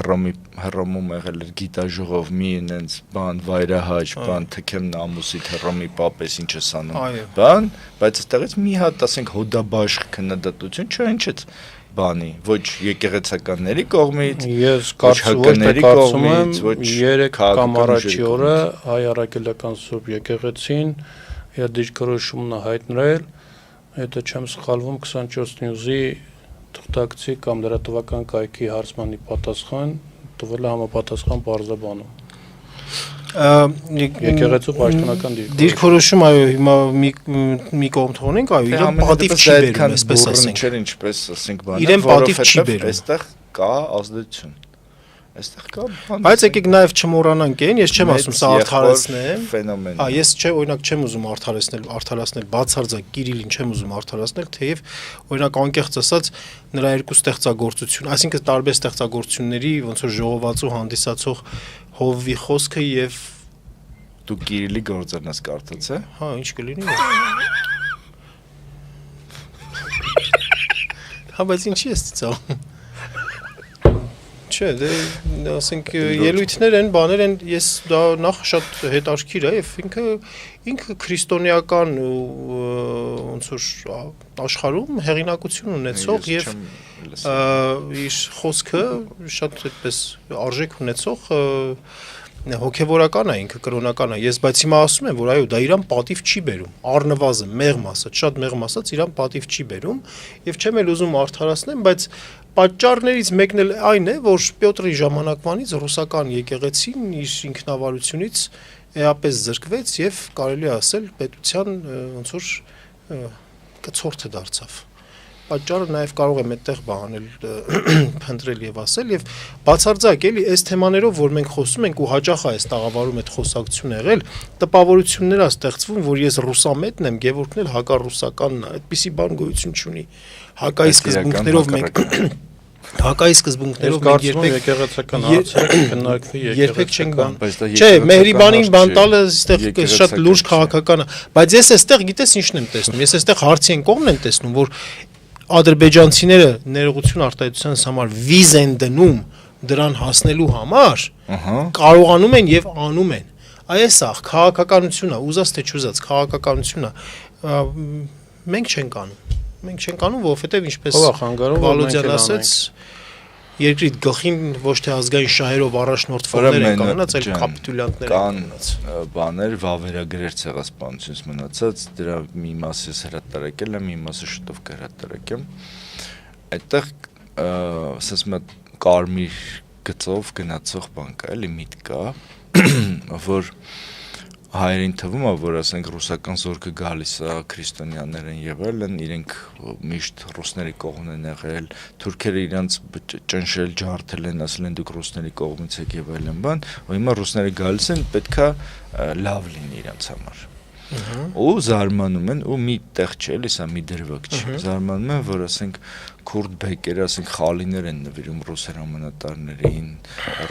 S1: Հռոմում եղել էր գիտաժողով մի այնց բան, վայրահաճ, բան, թքեմ նամուսիդ Հռոմի պապես ինչ ես անում, բան, բայց այստեղից մի հատ, ասենք հոդաբաշխ քննադատություն, չէ, ինչ է բանի, ոչ եկեղեցականների կողմից,
S3: ես կարծում եմ 3 կամ առաջի օրը հայ առաքելական Սուրբ եկեղեցին իր դիրքորոշումն է հայտնել, եթե չեմ սխալվում 24 News-ի թղթակցի կամ լրատվական կայքի հարցմանի պատասխան տվել է համապատասխան պարզաբանում։ Եկեղեցու պաշտոնական
S2: դիրքորոշում, այո, հիմա մի կողմ թողնենք, այո, իրեն պատիվ չի բերում, այսպես ասենք։
S1: Ինչպես ասենք բանը,
S2: իրեն պատիվ չի բերում։
S1: Այստեղ կա ազդեցություն։ Այստեղ կա բան։
S2: Բայց եկեք նաև չմոռանանք այն, ես չեմ ասում սա արդարացնեմ։
S1: Ֆենոմեն։
S2: Ես օրինակ չեմ ուզում արդարացնել բացարձակ Կիրիլին չեմ ուզում արդարացնել, թեև օրինակ անկեղծ ասած նրա երկու ստեղծագործություն, այսինքն տարբեր ստեղծագործությունների ոնց որ ժողովածու հանդիսացող Հովվի խոսքը եւ
S1: դու Կիրիլի գործերն ես կարդաց, է։
S2: Հա, ինչ կլինի։ Հա, բայց ինչի՞ ես ծիծաղում։ Չէ, դե ասենք ելույթներ են, բաներ են, ես դա նախ շատ հետաքրքիր է եւ ինքը քրիստոնեական ոնց որ աշխարհում հեղինակություն ունեցող եւ իր խոսքը շատ այդպես արժեք ունեցող հոգեվորական է, ինքը կրոնական է։ Ես բայց հիմա ասում եմ, որ այո, դա իրան պատիվ չի բերում։ Առնվազն մեղմ ասած, շատ մեղմ ասած, իրան պատիվ չի բերում եւ չեմ էլ ուզում արդարացնեմ, բայց պատճառներից մեկն էլ այն է, որ Պյոտրի ժամանակվանից ռուսական եկեղեցին իր ինքնավարությունից էապես զրկվեց եւ կարելի է ասել պետության ոնց որ կցորդը դարձավ։ Պատճառը նաև կարող եմ այդտեղ բանել փնտրել եւ ասել եւ բացարձակ էլի այս թեմաներով որ մենք խոսում ենք ու հաճախ է այս տաղավարում այդ խոսակցությունը եղել տպավորություններ է ստեղծվում որ ես ռուսամետն եմ Գևորգն էլ հակառուսականն է այդպիսի բան գոյություն չունի հակայի սկզբունքներով մենք հակայի սկզբունքներով մենք
S3: եկեղեցական հարցերը քննարկվի
S2: երբեք չենք բան չէ Մեհրիբանին բան տալը այստեղ շատ լուրջ քաղաքական է բայց ես այստեղ գիտես ինչն եմ տեսնում ես այստեղ հարցի են կողմն եմ տեսնում որ ադրբեջանցիները ներողություն արտահայտության համար վիզ են դնում դրան հասնելու համար կարողանում են եւ անում են այս է քաղաքականություն է ուզած թե չուզած քաղաքականություն է մենք չենք անում որովհետեւ ինչպես Վալոդյան ասաց երկրի գլխին ոչ թե ազգային շահերով առաջնորդվողներ են կանած այլ կապիտուլյանտներ
S1: են կանած բաներ վավերագրեր ցեղասպանությունից մնացած դրա մի մասը հրատարակել եմ մի մասը շուտով կհրատարակեմ այդտեղ ասես մի կարմիր գծով գնացող բան կա էլի միտ կա որ հայերին թվում է որ ասենք ռուսական զորքը գալիս է քրիստոնյաներ են եղել են իրենք միշտ ռուսների կողմն են եղել թուրքերը իրանց ճնշել ջարդել են ասել են դուք ռուսների կողմից եք եւ այլն բան ու հիմա ռուսները գալիս են պետքա լավ լինի իրանց համար ու զարմանում են ու մի տեղ չէ էլի սա մի դրվագ չի զարմանում են որ ասենք քուրդ բեկերը ասենք խալիներ են նվիրում ռուս հրամանատարներին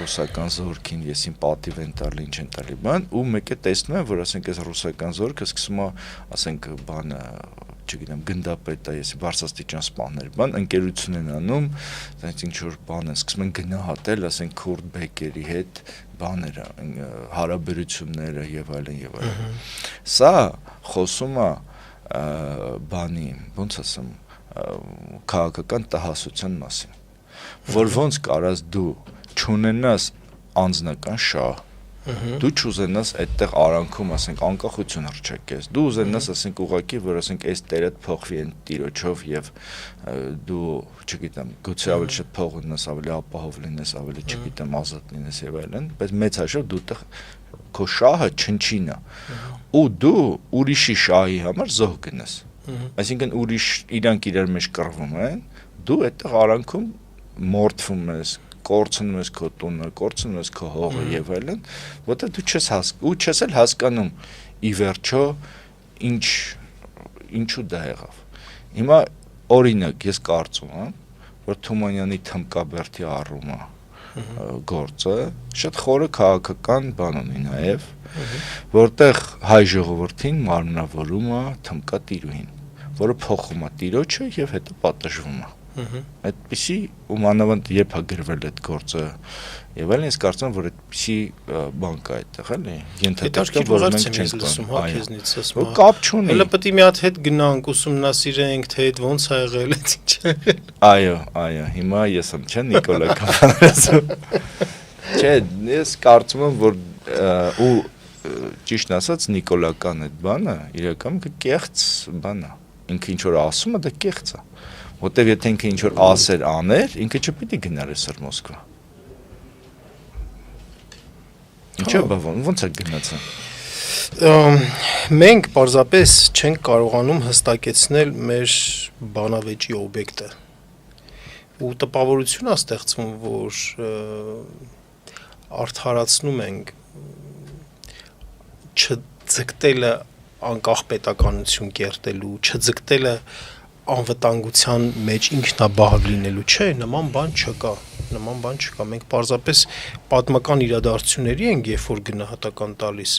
S1: ռուսական զորքին եսին պատիվ են տալի ինչ են տալի բան ու մեկը տեսնում է որ ասենք այս ռուսական զորքը սկսում է ասենք բանը չգիտեմ, գնդապետ է, եսի բարձրաստիճան սպաներ, բան ընկերություն են անում, այնց ինչ որ բան են սկսում են գնահատել, ասենք Քուրդ Բեկերի հետ բաները, հարաբերությունները եւ այլն եւ այլն։ Սա խոսում է բանի, ոնց ասեմ, քաղաքական տհասության մասին, որ ոնց կարաս դու չունենաս անձնական շահ, դու չուզենաս այդտեղ արանքում, ասենք, անկախություն հռչակես, դու ուզենաս, ասենք, ուղղակի, որ ասենք, այս տերդ փոխվի այն տիրոջով եւ դու, չգիտեմ, գուցե ավելի շատ փող ունենաս, ավելի ապահով լինես, ավելի, չգիտեմ, ազատ լինես եւ այլն, բայց մեծ հաշվով դու այդտեղ քո շահը չնչին է, ու դու ուրիշի շահի համար զոհ գնաս, այսինքն ուրիշ իրանք իրար մեջ կռվում են, դու այդտեղ արանքում մորթվում ես, կորցնում ես քո տունը, կորցնում ես քո հողը եւ այլն, որտեղ դու չես էլ հասկանում ի վերջո ինչու դա եղավ։ Հիմա օրինակ ես կարծում եմ, որ Թումանյանի Թմկաբերդի առումը գործը շատ խորը քաղաքական բան ունի նաեւ, որտեղ հայ ժողովրդին մարմնավորում է Թմկա տիրուհին, որը փոխում է տիրոջը եւ հետո պատժվում է։ Այդպիսի ու մանավանդ երբ է գրվել այդ գործը եւ այլն, ես կարծում եմ, որ այդպիսի բան կա այդտեղ, էլի, ենթադրվում որ մենք չենք լսում, հա, քեզնից ասում։ Կապ չունի։ Հələ պետք է մի հատ հետ գնանք, ուսումնասիրենք, թե այդ ոնց ա եղել, այդ ինչ է։ Այո, հիմա ես եմ, չէ, Նիկոլա Կապանասը։ Չէ, ես կարծում եմ, որ ու ճիշտ ասած Նիկոլական այդ բանը իրականում կեղծ բան է։ Ինքը ինչ որ ասում է, դա կեղծ է։ Որտեւ եթե ինքը ինչ որ ասեր աներ, ինքը չպիտի գնար այսօր Մոսկվա։ Ինչա բավական, ոնց է գնացել։
S2: Մենք պարզապես չենք կարողանում հստակեցնել մեր բանավեճի օբյեկտը։ Ու տպավորություն է ստեղծվում, որ արդարացնում ենք չձգտելը անկախ պետականություն կերտելու, չձգտելը անվտանգության մեջ ինքնաբավ լինելու, չէ, նման բան չկա, մենք պարզապես պատմական իրադարձությունների ենք, երբ որ գնահատական տալիս,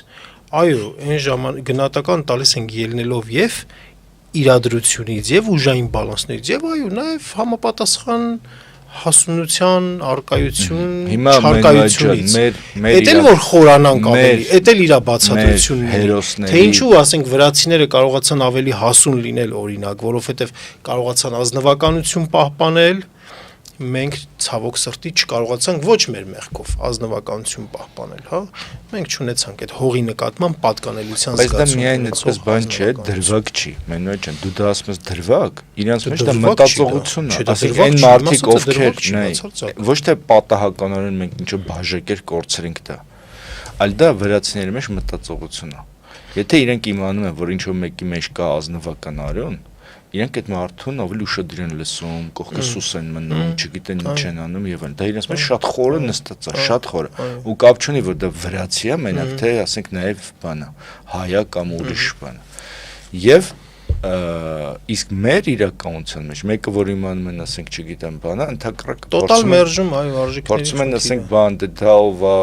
S2: այո, այն ժամանակ գնահատական տալիս ենք ելնելով եւ իրադրությունից եւ ուժային բալանսներից եւ այո, նաեւ համապատասխան հասունության արկայություն, չարկայությունից։ Էդ էլ որ խորանանք ավելի, էդ էլ իր բացատրությունն է։ Թե ինչու, ասենք, վրացիները կարողացան ավելի հասուն լինել, օրինակ, որովհետև կարողացան ազնվականություն պահպանել, մենք ցավոք սրտի չկարողացանք ոչ մեր մեղքով ազնվականություն պահպանել, հա։ Մենք չունեցանք այդ հողի նկատմամբ պատկանելիության
S1: զգացում։ Բայց դա միայն այդպես բան չէ, դրվագ չի։ Մենոջ են, դու դա ասում ես դրվագ, իրենց մեջ դա մտածողություն է, ասենք այն մարդիկ ովքեր, ոչ թե պատահականորեն մենք ինչ-որ բաժակեր կորցրենք դա, այլ դա վրացիների մեջ մտածողություն է։ Եթե իրենք իմանում են, որ ինչ-որ մեկի մեջ կա ազնվական արյուն, իրենք այդ մարդուն ավելի ուշադիր են լսում, կողքը սուս են մնում, չգիտեն ինչ են անում եւ այլն։ Դա իրենց մեջ շատ խորը նստած է, շատ խորը։ Ու կապ չունի, որ դա վրացի է, մենակ թե ասենք նաեւ բանը, հայա կամ ուրիշ բան։ Եվ իսկ մեր իրականության մեջ մեկը որ իմանում են, ասենք, չգիտեմ, բանը, ընդհակառակ
S2: տոտալ մերժում, այո, արժեքների
S1: փորձում են, ասենք, բան դա ով է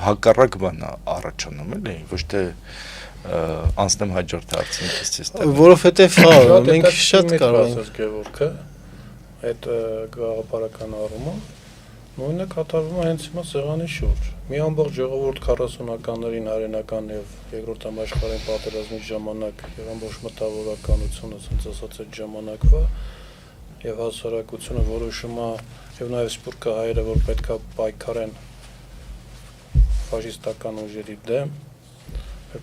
S1: հակառակ բան առաջանում, էլի, ոչ թե անցնեմ հաջորդ հարցին դիստիստը
S2: որովհետև հա մենք շատ կարող ենք
S3: Գևորգը այդ գաղափարական առումով նույնը կատարվում է հենց հիմա սեղանի շուրջ մի ամբողջ ժողովուրդ 40-ականներին հայրենական եւ երկրորդ համաշխարհային պատերազմի ժամանակ եւ ամբողջ մտավորականությունը ասած այդ ժամանակվա եւ հասարակությունը որոշում է եւ նաեւ սփյուռքը հայերը որ պետքա պայքարեն ֆաշիստական ուժերի դեմ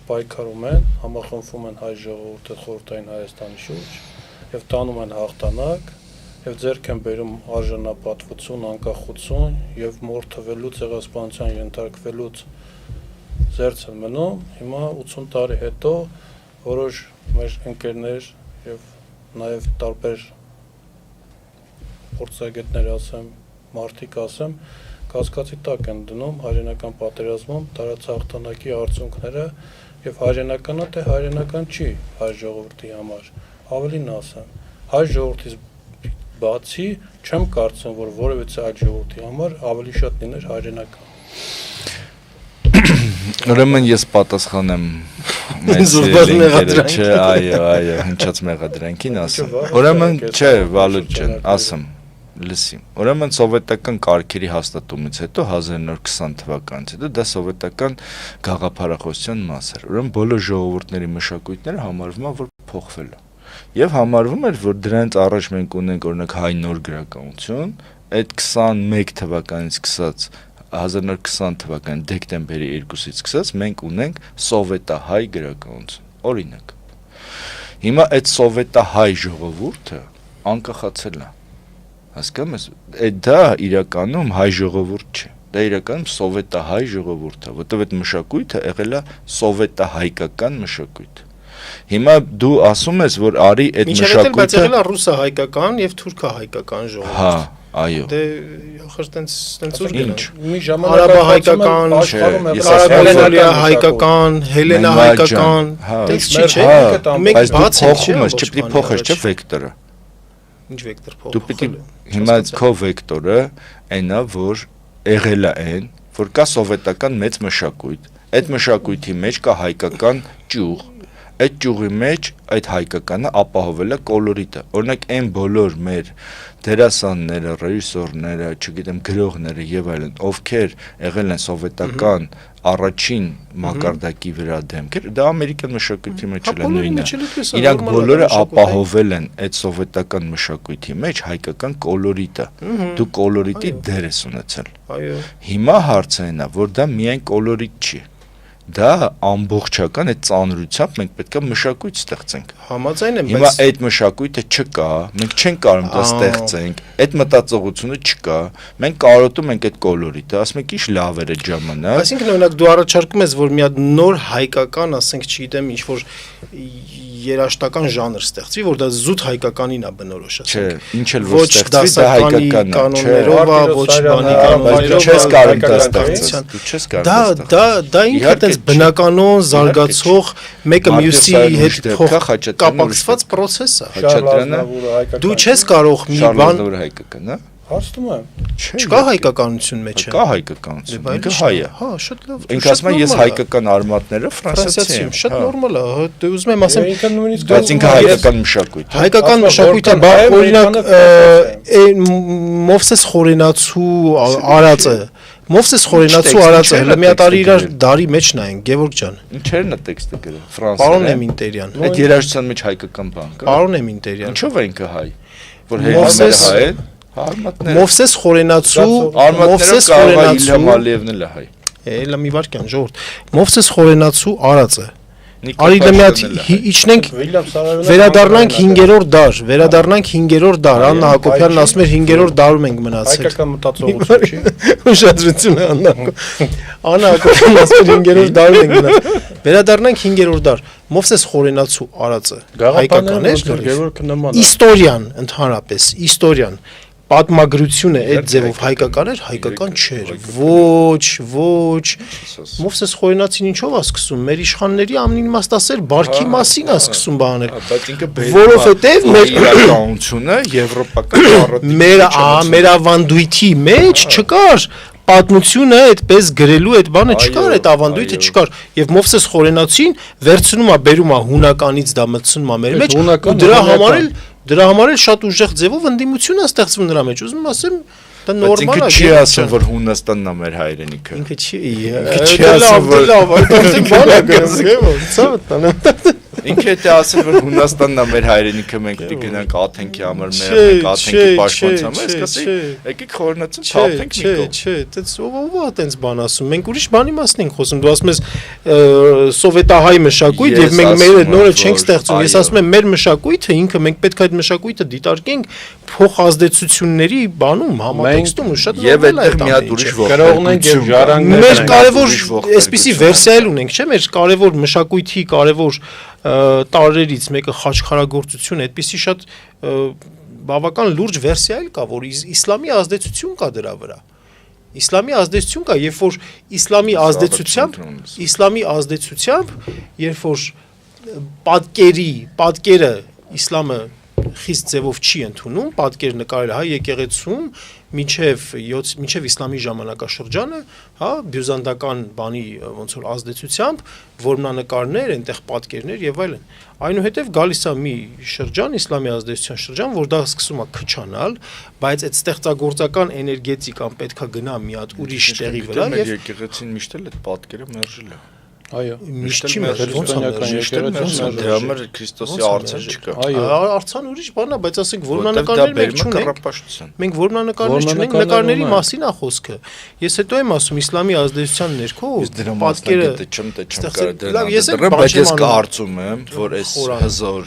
S3: պայքարում են, համախմբվում են հայ ժողովուրդը խորհրդային Հայաստանի շուրջ եւ տանում են հաղթանակ եւ ձեռք են բերում արժանապատվություն, անկախություն եւ մորթվելու ցեղասպանության ենթարկվելուց զերծ են մնում։ Հիմա 80 տարի հետո որոշ մեր ընկերներ եւ նաեւ տարբեր փորձագետներ ասեմ, մարդիկ ասեմ, կասկածի տակ են դնում հայրենական պատերազմում տարածահաղթանակի արդյունքները եւ հայրենականա թե հայրենական չի հայ ժողովրդի համար ավելին ասեմ հայ ժողովրդից բացի չեմ կարծում որ որևէ այլ ժողովրդի համար ավելի շատ լիներ հայրենական
S1: Ուրեմն ես պատասխանեմ Չէ, այո, հնչած մեղադրանքին ասեմ։ Ուրեմն, չէ, Վալուտ ջան, ասեմ, լսի։ Ուրեմն սովետական կարգերի հաստատումից հետո 1920 թվականից հետո դա սովետական գաղափարախոսության մաս էր։ Ուրեմն բոլոր ժողովուրդների մշակույթները համարվում է, որ փոխվել է։ Եվ համարվում էր, որ դրանից առաջ մենք ունենք օրինակ հայ նոր գրականություն, այդ 21 թվականից սկսած 1920 թվականի դեկտեմբերի 2-ից սկսած մենք ունենք սովետահայ գրականություն, օրինակ։ Հիմա այդ սովետահայ ժողովուրդը անկախացել է, հասկանում ես, դա իրականում հայ ժողովուրդ չէ, դա իրականում սովետահայ ժողովուրդ է, որտեղ այդ մշակույթը եղել է սովետահայկական մշակույթ։ Հիմա դու ասում ես, որ արի այդ մշակույթը
S2: բայց եղել է ռուսահայկական եւ թուրքահայկական ժողովուրդ։
S1: Հա, այո։
S2: Դե ախր տենց ուր գնաց։
S3: Մի ժամանակ
S2: արաբահայկական, հայկական, հելենահայկական, տենց չի չէ։ Մենք բաց
S1: փոխում ես, չպետք է փոխես, չէ՞ վեկտորը։
S2: Ինչ վեկտոր փոխում։
S1: Դու պիտի հիմա քո վեկտորը այնա, որ եղել է այն, որ կա սովետական մեծ մշակույթ։ Այդ մշակույթի մեջ կա հայկական ճյուղ։ Այդ ճյուղի մեջ այդ հայկականը ապահովել է կոլորիտը։ Օրինակ այն բոլոր մեր դերասանները, ռեժիսորները, չգիտեմ, գրողները եւ այլն, ովքեր եղել են սովետական առաջին մակարդակի վրա դեմքեր, դա ամերիկյան մշակույթի մեջ էլ է նույնը։ Իրանք բոլորը ապահովել են այդ սովետական մշակույթի մեջ հայկական կոլորիտը։ Դու կոլորիտի դեր ես ունեցել։
S2: Այո։
S1: Հիմա հարցը այն է, որ դա միայն կոլորիտ չի։ Դա ամբողջական այդ ծանրությամբ մենք պետք է մշակույթ ստեղծենք։
S2: Համաձայն եմ,
S1: Հիմա այդ մշակույթը չկա, մենք չենք կարող դա ստեղծենք, այդ մտածողությունը չկա, մենք կարոտում ենք այդ կոլորիտը, ասում ենք ինչ լավ էր այդ ժամանակ։
S2: Այսինքն օրինակ դու առաջարկում ես, որ մի հատ նոր հայկական, ասենք, չգիտեմ, ինչ որ երաժշտական ժանր ստեղծվի, որ դա զուտ հայկականին է բնորոշ,
S1: ասենք։ Չէ, ինչ էլ որ
S2: ոչ
S1: ստեղծվի, դա
S2: հայկական
S1: դու չես կարող դա ստեղծել։
S2: Հարցնում եմ։ Չկա հայկականություն մեջը։
S1: Կա հայկականություն, ինքը հայ է։
S2: Հա, շատ լավ։
S1: Ինքը ասում է ես հայկական արմատները ֆրանսիացի եմ։
S2: Շատ նորմալ է, դե ուզում եմ ասեմ,
S3: ինքը նույնիսկ
S1: բայց ինքը հայկական մշակույթ է։
S2: Հայկական մշակույթը, օրինակ, Մովսես Խորենացու արածը, Մովսես Խորենացու արածը, հələ մի հատ իրար դարի մեջ նայեն, Գևորգ ջան։
S1: Ինչերն է տեքստը գրել, ֆրանսերեն։
S2: Պարոն Էմինտերյան։
S1: Այդ երաժշտության մեջ հայկական բան կա։
S2: Պարոն Էմինտերյան։
S1: Ինչով է ինքը հայ։ Որ հերոսները հայ են։
S2: Մովսես Խորենացու,
S1: Մովսես Խորենացու Իլհամ Ալիևն էլ է հայ։
S2: Էլա մի վարքյան, ժողովուրդ։ Մովսես Խորենացու արածը։ Արի լմյատ իջնենք վերադառնանք 5-րդ դար, վերադառնանք 5-րդ դար, Աննա Հակոբյանն ասում էր 5-րդ դարում ենք մնացել։
S3: Հայկական մտածողություն չի։
S2: Ուշադրություն է Աննա Հակոբյանն ասում էր 5-րդ դարում ենք մնացել։ Վերադառնանք 5-րդ դար, Մովսես Խորենացու արածը հայկական էր, Իստորիան ընդհանրապես, Իստորիան պատմագրությունը այդ ձևով հայկական էր, հայկական չէր։ Ոչ։ Մովսես Խորենացին ինչով է սկսում։ Մեր իշխանների ամենիմաստասեր բարքի մասին է սկսում բանել։
S1: Բայց ինքը
S2: որովհետև մեր
S1: իրականությունը եվրոպական
S2: մեր ավանդույթի մեջ չկար պատմությունը այդպես գրելու այդ բանը չկար, այդ ավանդույթը չկար եւ Մովսես Խորենացին վերցնում է, բերում է հունականից դա մտցնում է մեր մեջ ու դրա համար էլ շատ ուժեղ ձևով ընդդիմություն է ստեղծվում նրա մեջ։ Ուզում եմ ասեմ, դա նորմալ է։
S1: Ինքը չի ասում, որ Հունաստանն է մեր հայրենիքը։
S2: Ինքը չի
S1: ասում, որ
S2: լավ, այդ բան է գնացել։
S1: Ինքը դա ասել, որ Հունաստանն է մեր հայրենիքը, մենք պիտի գնանք Աթենքի համար, մենք Աթենքի պաշտպանության համար, ես կասեի, եկեք Խորենացուն թափենք մի կողմ։
S2: Չէ, դից ով է այտենց բան ասում։ Մենք ուրիշ բանի մասին ենք խոսում։ Դու ասում ես սովետահայ մշակույթ եւ մենք մեր նորը չենք ստեղծում։ Ես ասում եմ մեր մշակույթը ինքը մենք պետք է այդ մշակույթը դիտարկենք փոխազդեցությունների բանում, համատեքստում ու շատ
S1: նորմալ է։ Եվ այդտեղ մի հատ ուրիշ
S3: ողջունենք եւ ժառանգներ։
S2: Մեր կարևոր այսպիսի վերսիա էլ ունենք, չէ՞, մեր կարևոր մշակույթի կարևոր տարրերից մեկը խաչքարագործություն, այդպիսի շատ բավական լուրջ վերսիա էլ կա, որ իսլամի ազդեցություն կա դրա վրա։ Իսլամի ազդեցություն կա, երբ որ իսլամի ազդեցությամբ, երբ որ պատկերը իսլամը խիստ ձևով չի ընդունում, պատկեր նկարել հայ եկեղեցում մինչև իսլամի ժամանակաշրջանը, հա, բյուզանդական բանի ոնց որ ազդեցությամբ որմնանկարներ, այնտեղ պատկերներ եւ այլն։ Այնուհետև գալիս է մի շրջան, իսլամի ազդեցության շրջան, որ դա սկսում է քչանալ, բայց այդ ստեղծագործական էներգետիկան պետքա գնա մի հատ ուրիշ տեղի վրա
S1: եւ եկեղեցին միշտ էլ այդ պատկերը մերժել է։
S3: Այո,
S2: միշտ չի մերժել,
S1: դրա համար Քրիստոսի արցան չկա։
S2: Այո, արցան ուրիշ բան է, բայց ասենք որմնանկարներ մենք չունենք։ Մենք որմնանկարներ չունենք, նկարների մասին է խոսքը։ Ես հետո եմ ասում իսլամի ազդեցության ներքո պատկերը
S1: չեմ կարող բայց ես կարծում եմ, որ այս հզոր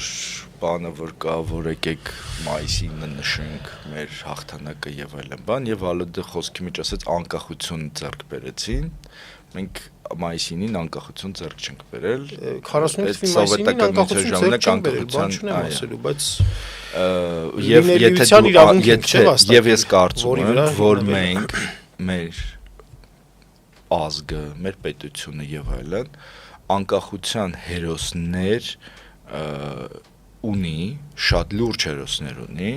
S1: բանը որ կա, որ եկեք մայիսին նշենք մեր հաղթանակը եւ այլն բան եւ Ալոդը խոսքի մեջ ասեց անկախություն ձեռք բերեցին, մենք մայիսին անկախություն ձեռք չենք բերել
S2: 48-ի մայիսին անկախություն ձեռք չենք բերել, բան չունեմ ասելու, բայց
S1: եւ ես կարծում եմ, որ մենք մեր ազգը, մեր պետությունը եւ այլն անկախության հերոսներ ունի, շատ լուրջ հերոսներ ունի,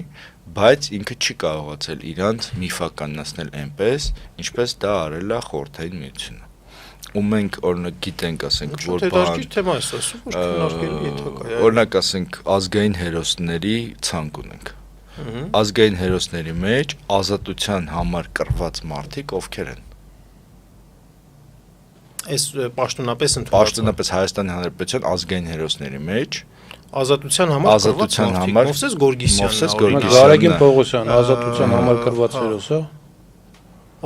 S1: բայց ինքը չի կարողացել իրանց միֆականացնել այնպես, ինչպես դա արել է Խորհրդային Միությունը։ Ու մենք օրինակ գիտենք, ասենք, որ օրինակ ասենք ազգային հերոսների ցանկ ունենք։ Ազգային հերոսների մեջ ազատության համար կռված մարդիկ ովքեր են։
S2: Այս պաշտոնապես
S1: Պաշտոնապես Հայաստանի Հանրապետության ազգային հերոսների մեջ
S2: ազատության համար Մովսես Գորգիսյանն,
S3: Գարեգին Պողոսյան, ազատության համար կռված հերոս, հա։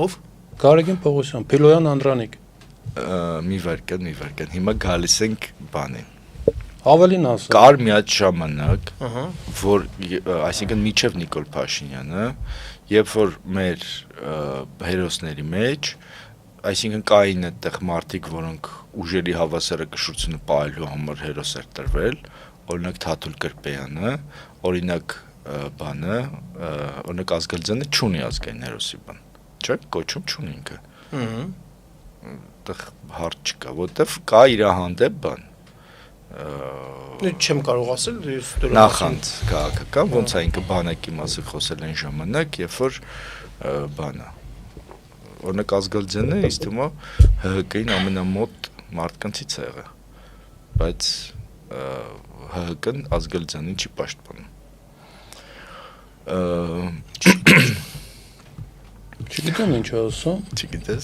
S2: Ով?
S3: Գարեգին Պողոսյան, Փիլոյան Անդրանիկ։
S1: Մի վարքան, հիմա գալիս ենք բանին։
S3: Ավելին ասա։
S1: Կար մի հատ ժամանակ, որ այսինքն միջև Նիկոլ Փաշինյանը, երբ որ մեր հերոսների մեջ, այսինքն կային այդտեղ մարդիկ, որոնք ուժերի հավասարակշռությունը պահելու համար հերոս էր տրվել, օրինակ Թաթուլ Կրպեյանը, օրինակ բանը, օրինակ Ազգալձյանը չունի ազգային հերոսի բան, չէ՞, կոչում չունի ինքը։ Այդտեղ հարց չկա, որտեվ կա իր հանդեպ բան։
S2: Չեմ կարող ասել,
S1: նախանց քաղաքական, ոնց է ինքը բանակի մասին խոսել այն ժամանակ, երբ որ բանը օրինակ Ազգալձյանը ինձ թվում է ՀՀԿ-ին ամենամոտ մարդկանցից է եղել, բայց ՀՀԿ-ն Ազգալձյանին չի պաշտպանում։
S3: Չգիտեմ ինչ ասում։
S1: Չգիտես։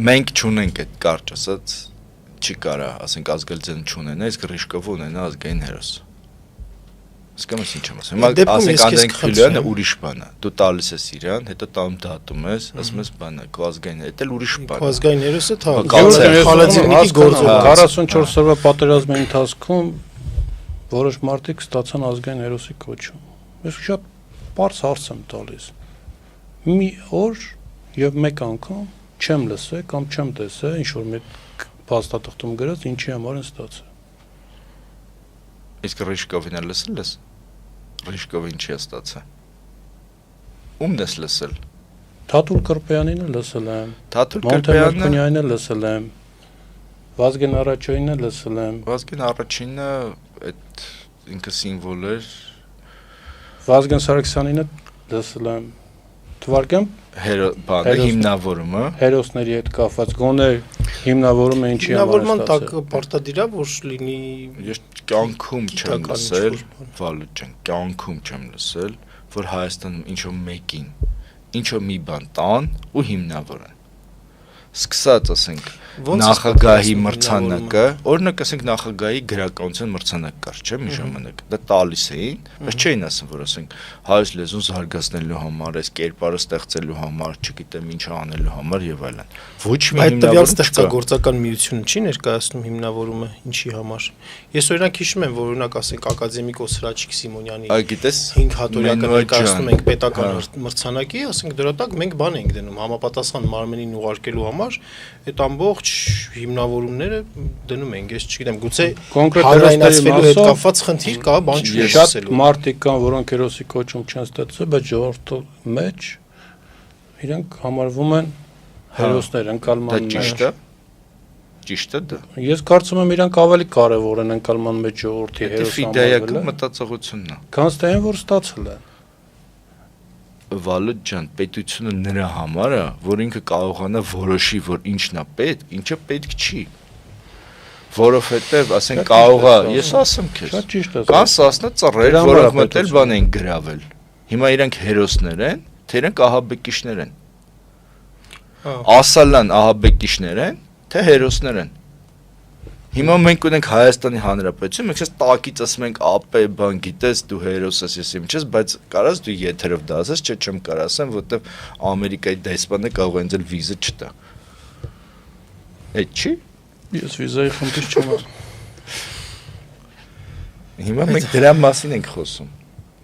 S1: Մենք չունենք այդ կարճ ասած, չի կարա, ասենք Ազգալձյանը չունենա, իսկ Ռիշկովը ունենա ազգային հերոս։ Սկամ ես ինչ եմ ասում։ Հիմա ասենք Անդրանիկ Փիլոյանը ուրիշ բան է։ Դու տալիս ես իրան, հետո տանում դատում ես, ասում ես բանը, քո ազգային է, դա ուրիշ բան է։
S2: Քո ազգային հերոսը
S3: Խալաձիրնիկի գործը 44 տարվա պատերազմի ընթացքում որոշ մարդիկ ստացան ազգային հերոսի կոչում։ Ես շատ բարձ հարց եմ տալիս։ Մի օր եւ մեկ անգամ չեմ լսել կամ չեմ տեսել ինչ որ մի փաստաթղթում գրած ինչի համար են ստացել։
S1: Իսկ Ռիշկովին լսել ես։ Ռիշկովը ինչի է ստացել։ Ումն ես լսել։
S3: Թաթուլ Կրպեյանին էլ լսել եմ։
S1: Թաթուլ Կրպեյանին
S3: էլ լսել եմ։ Վազգեն Արաչոյին էլ լսել եմ։
S1: Վազգեն Արաչինը այդ ինքը սիմվոլ էր։
S3: Վազգեն Սարգսյանին էլ լսել եմ։ Թվարկեմ
S1: բանը հիմնավորումը
S3: հերոսների հետ կապված գոնե հիմնավորումը ինչի համար է ստացել։
S2: Հիմնավորման տակ պարտադիր է որ լինի։
S1: Ես կյանքում չեմ լսել, Վալուտ ջան, կյանքում չեմ լսել, որ Հայաստանում ինչ-որ մեկին, ինչ-որ մի բան տան ու հիմնավորեն։ Սկսած ասենք նախագահի մրցանակը, օրինակ ասենք նախագահի գրականության մրցանակ կար, չէ՞ մի ժամանակ։ Դա տալիս էին, բայց չէին ասում, որ ասենք հայոց լեզուն զարգացնելու համար, այս կերպարը ստեղծելու համար, չգիտեմ ինչ անելու համար եւ այլն։ Ոչ մի
S2: հիմնավորում ստեղծագործական միությունը չի ներկայացնում հիմնավորումը ինչի համար։ Ես օրինակ հիշում եմ, որ օրինակ ասենք ակադեմիկոս Հրաչիկ Սիմոնյանի 5 հատորյակը ներկայացնում ենք պետական մրցանակի, ասենք դրա տակ մենք բան ենք դնում համապատասխան մարմնին ուղարկելու համար, այդ ամբողջ հիմնավորումները դնում ենք, ես չգիտեմ, գուցե հանրայնացվելու հետ կապված խնդիր կա, բան չի
S3: շատ մարդիկ կան, որոնք հերոսի կոչում չեն ստացել, բայց ժողովրդի մեջ իրենք համարվում են հերոսներ, ընկալման մեջ։
S1: Ճիշտ է դա։
S3: Ես կարծում եմ իրանք ավելի կարևոր են ընկալման մեջ ժողովրդի հերոս համարվելը։
S1: Ֆիդայական մտածողությունն է։
S3: Քանց թե այն որ ստացել են։
S1: Վալոդ ջան, պետությունը նրա համար է, որ ինքը կարողանա որոշի, որ ինչն է պետք, ինչը պետք չի։ Որովհետև, ասենք, կարող է, ես ասեմ քեզ։
S3: Շատ ճիշտ ես։
S1: Կան սասնա ծռեր, որոնք մտել բան են գրավել։ Հիմա իրանք հերոսներ են, թե իրանք ահաբեկիչներ են։ Ասալան ահաբեկիչներ են, թե հերոսներ են։ Հիմա մենք ունենք Հայաստանի Հանրապետություն, մենք ես տակից ասում ենք ԱՊ բան գիտես, դու հերոս ես, ես իմ չես, բայց կարաս դու եթերով դա ասես, չէ չեմ կարող ասեմ, որովհետև Ամերիկայի դեսպանը կարող է ինձ վիզա չտա։ Այդ չի։
S3: Ես վիզայի խնդիր չունեմ։
S1: Հիմա մենք դրա մասին ենք խոսում։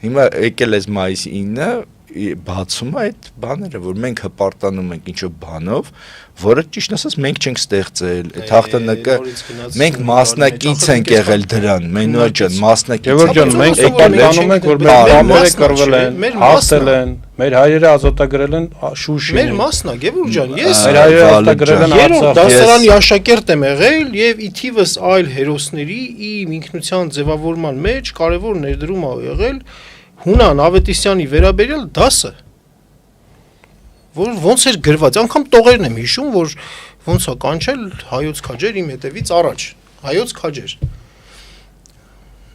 S1: Հիմա եկել ես մայիսի 9-ը բացում է այդ բաները, որ մենք հպարտանում ենք ինչ-որ բանով, որը ճիշտ ասած մենք չենք ստեղծել, այդ հաղթանակը մենք մասնակից ենք եղել դրան, Մենուել ջան, մասնակից։
S3: Գևորգ ջան, մենք հպարտանում ենք, որ մեր բամերը կռվել են, հաղթել են, մեր հայերը ազատագրել են Շուշին։
S2: Մեր մասն է, Գևորգ ջան, ես
S3: մեր հայերը ազատագրել են
S2: երրորդ
S3: Արցախ։
S2: դասարանի աշակերտ եմ եղել եւ ի թիվս այլ հերոսների իմ ինքնության ձևավորման մեջ կարևոր ներդրում ա եղել Հունան Ավետիսյանի վերաբերյալ դասը, որ ոնց էր գրված, անգամ տողերն եմ հիշում, որ ոնց է կանչել հայոց քաջեր իմ հետևից առաջ, հայոց քաջեր։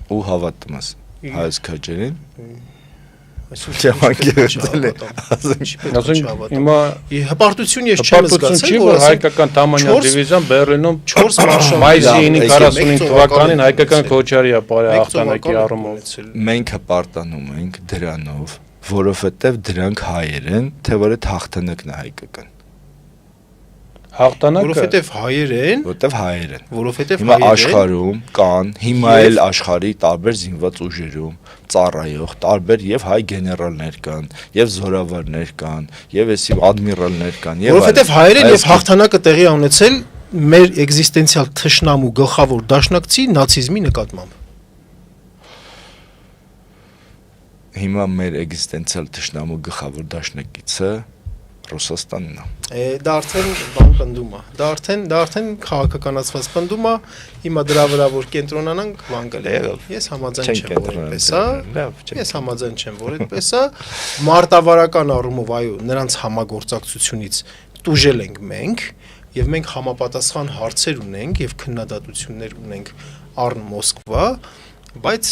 S1: Ու հավատում ես հայոց քաջերին։ Չհանգել է։
S3: Ասենք հիմա
S2: հպարտություն ես չեմ զգացել,
S3: որ հայկական Թամանյան դիվիզիան Բեռլինում
S2: 4 մարշալ
S3: մայիսի 9-45 թվականին հայկական Քոչարի է բարի հաղթանակի առումով։
S1: Մենք հպարտանում ենք դրանով, որովհետև դրանք հայեր են, թե որ այդ հաղթանակն է հայկական։
S3: Հաղթանակը
S2: որովհետև հայեր են,
S1: Որովհետև հայեր են։
S2: որովհետև
S1: Հիմա
S2: հայեր են,
S1: աշխարհում կան, հիմա էլ աշխարհի տարբեր զինված ուժերում ծառայող տարբեր եւ հայ գեներալներ կան, եւ զորավարներ կան, եւ էսի ադմիրալներ կան, եւ
S2: որովհետև հայեր են եւ հաղթանակը տեղի է ունեցել մեր էգզիստենցիալ թշնամու գլխավոր դաշնակցի նացիզմի նկատմամբ։
S1: Հիմա մեր էգզիստենցիալ թշնամու գլխավոր դաշնակիցը Ռուսաստանն է։
S2: Դա արդեն բան պնդում է։ Դա արդեն քաղաքականացված պնդում է։ Հիմա դրա վրա որ կենտրոնանանք, բան կլինի։ Ես համաձայն չեմ, որ այդպես է։ Ես համաձայն չեմ, որ այդպես է։ Մարտավարական առումով, այո, նրանց համագործակցությունից տուժել ենք մենք, եւ մենք համապատասխան հարցեր ունենք եւ քննադատություններ ունենք առ Մոսկվա, բայց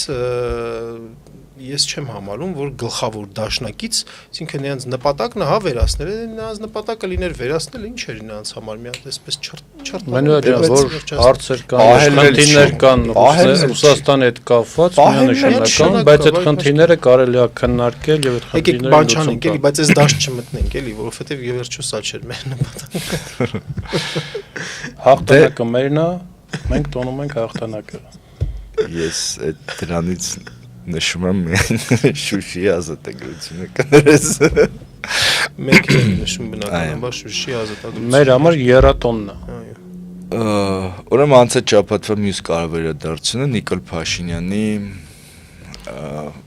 S2: ես չեմ համարում, որ գլխավոր դաշնակից, այսինքն նրանց նպատակն է հա վերացնել, նրանց նպատակը լիներ վերացնել, ինչ էր նրանց համար մի հատ այսպես չրտ։
S3: Մենուել ջան, որ հարցեր կան, խնդիրներ կան, Ռուսաստանի հետ կապված, միանշանական, բայց այդ խնդիրները կարելի է քննարկել եւ այդ
S2: խնդիրները բան չանենք, էլի, բայց այս դաշտ չմտնենք, էլի, որովհետեւ ի վերջո սա չէր մեր նպատակը։
S3: Հաղթանակը մերն է, մենք տոնում ենք հաղթանակը։
S1: Ես այդ դրանից նշում եմ Շուշիի ազատագրությունը կներես։
S2: Մենք նշում բնականաբար Շուշիի ազատագրությունը։
S3: Մեր համար երաթոնն է։
S1: Ուրեմն անցած շաբաթվա մյուս կարևոր իրադարձությունը Նիկոլ Փաշինյանի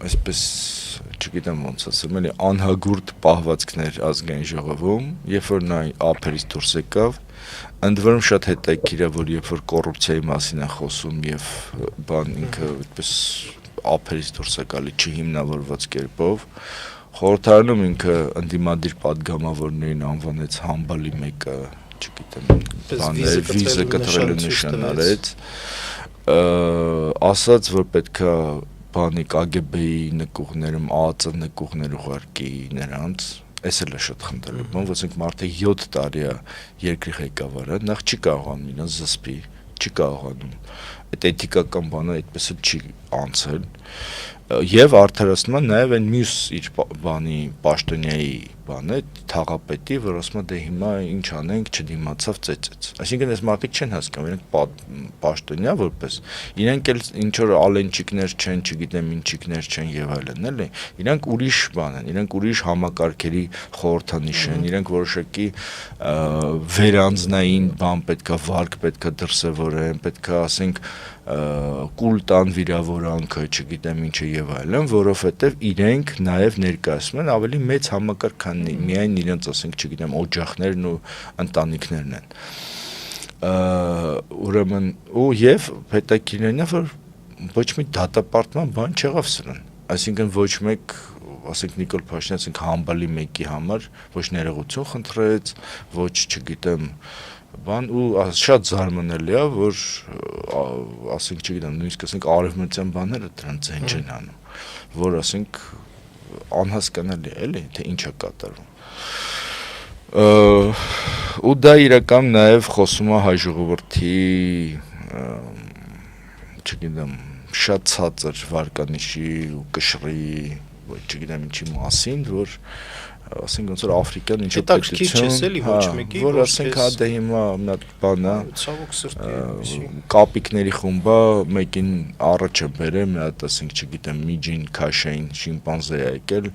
S1: այսպես չգիտեմ ոնց ասեմ, էլի անհագուրդ պահվածքներ ազգային ժողովում, երբ որ նա ափերից դուրս եկավ, ընդ որում շատ հետաքրքիր է, որ երբ որ կոռուպցիայի մասին է խոսում եւ բան ինքը այդպես ափերից դուրս է գալի չհիմնավորված կերպով, խորհրդարանում ինքը ընդդիմադիր падգամավորներին անվանեց համբալի մեկը, չգիտեմ, բաներ վիզը կտրելու նշան արեց, ասաց, որ պետքա բանի KGB-ի նկուղներում ԱԱԾ նկուղներ ուղարկի նրանց, այս էլ է շատ խնդալու բան, որոնք մարդը 7 տարի է երկրի ղեկավարը, նախ չի կարողանում իրան զսպի, չի կարողանում, այդ էթիկական բանը այդպես էլ չի անցել, եւ արդարացնում է նաեւ այն մյուս իր բանի պաշտոնյայի բանը, թաղապետի, որ ասում է դե հիմա ինչ անենք, չդիմացավ ծեծեց։ Այսինքն այս մարդիկ չեն հասկանում, իրենք պաշտոնյա որպես, իրենք էլ ինչ որ ալենչիկներ չեն, չգիտեմ ինչիկներ չեն եւ այլն, էլի։ Իրենք ուրիշ բան են, իրենք ուրիշ համակարգերի խորհրդանիշ են, իրենք որոշակի վերանձնային բան պետքա վարկ պետքա դրսևորեն, պետքա ասենք կուլտան վիրավորանքը, չգիտեմ ինչը եւ այլն, որովհետեւ իրենք նաեւ ներկայացնում են ավելի մեծ համակարգ, քան միայն իրենց, ասենք, չգիտեմ, օջախներն ու ընտանիքներն են։ Ուրեմն ու եւ հետաքրքիրն է, որ ոչ մի դատապարտման բան չեղավ սրան, այսինքն ոչ մեկ ասենք Նիկոլ Փաշինյանը ասենք համբալի մեկի համար ոչ ներողություն խնդրեց, ոչ, չգիտեմ, բան ու շատ զարմանալի է, որ ասենք, չգիտեմ, նույնիսկ ասենք արևմտյան բաները դրանց ձեն չեն անում, որ ասենք անհասկանալի է, էլի, թե ինչ է կատարվում։ Ու դա իրական նաև խոսում է հայ ժողովրդի, չգիտեմ, շատ ցածր վարկանիշի ու կշռի, չգիտեմ ինչի մասին, որ ասենք ոնց որ աֆրիկյան ինչ-որ պետություն, որ ասենք հա դե հիմա մի հատ բան է,
S2: ցավոք սրտի
S1: կապիկների խումբը մեկին առաջը բերեմ, մի հատ ասենք, չգիտեմ, միջին քաշային շիմպանզե է եկել,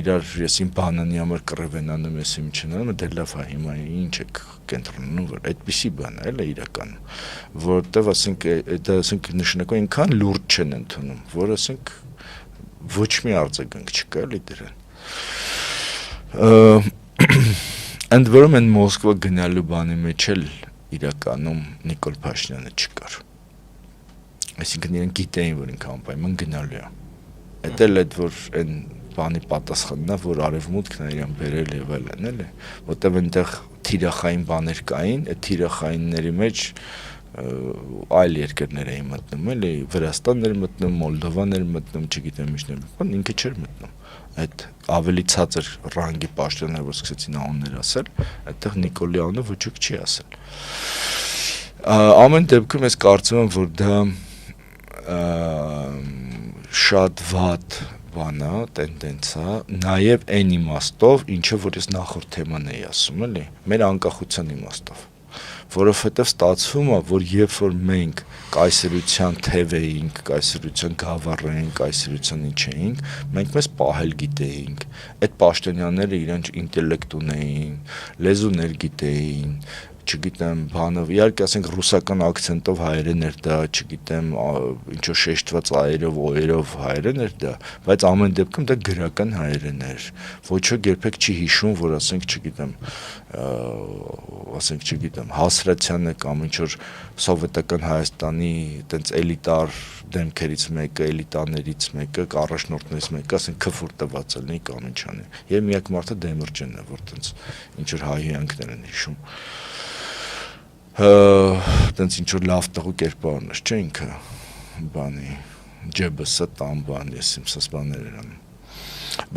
S1: իրար եսին բանանի համար կռվենանում ես իմ չնանում, դե լավ է, հիմա ինչ եք կենտրոնում, որ այդպիսի բան է, էլ է իրականում, որտեվ ասենք դա ասենք նշանակում այնքան լուրջ չեն ընդունում, որ ասենք ոչ մի արձագանք չկա էլի դրան։ Ընդ որում են Մոսկվա գնալու բանի մեջ էլ իրականում Նիկոլ Փաշինյանը չկար։ Այսինքն իրենք գիտեին, որ ինքը անպայման գնալու է։ Այդ էլ այդ որ այն բանի պատասխանն է, որ արևմուտքն է իրան բերել եւ այլն, էլի, որտեվ այնտեղ թիրախային բաներ կային, այդ թիրախայինների մեջ այլ երկրներ էին մտնում, էլի, Վրաստանն էր մտնում, Մոլդովան էր մտնում, չգիտեմ ինչներ, բան ինքը չէր մտնում։ Այդ ավելի ցածր ռանգի պաշտոններ, որ սկսեցին անուններ ասել, այդտեղ Նիկոլի անունը ոչ ոք չի ասել։ Ամեն դեպքում ես կարծում եմ, որ դա շատ վատ բան է, տենդենս է, նաև այն իմաստով, ինչը որ ես նախորդ թեման էի ասում, էլի, մեր անկախության իմաստով, որովհետև ստացվում է, որ երբ որ մենք կայսրության թև էինք, կայսրության գավառ էինք, կայսրության ինչ էինք, մենք մեզ պահել գիտեինք, այդ պաշտոնյաները իրենց ինտելեկտ ունեին, լեզուներ գիտեին, չգիտեմ, բանով, իհարկե ասենք ռուսական ակցենտով հայերեն էր դա, չգիտեմ, ինչ-որ շեշտված այերով, օերով հայերեն էր դա, բայց ամեն դեպքում դա գրական հայերեն էր։ Ոչ ոք երբեք չի հիշում, որ ասենք, չգիտեմ, Հասրացյանը կամ ինչ-որ սովետական Հայաստանի այտենց էլիտար դեմքերից մեկը, էլիտաներից մեկը, առաջնորդներից մեկը, ասենք քֆուր տված լինի կամ ինչ անի։ Եվ միակ մարդը Դեմիրճյանը, որ այտենց ինչ-որ հայ հյանքներ են հիշում։ Տենց ինչ-որ լավ տղու կերպարն էր, չէ ինքը, բանի, ջեբսը տան բան, ես իմ սաս բաներ էր անում։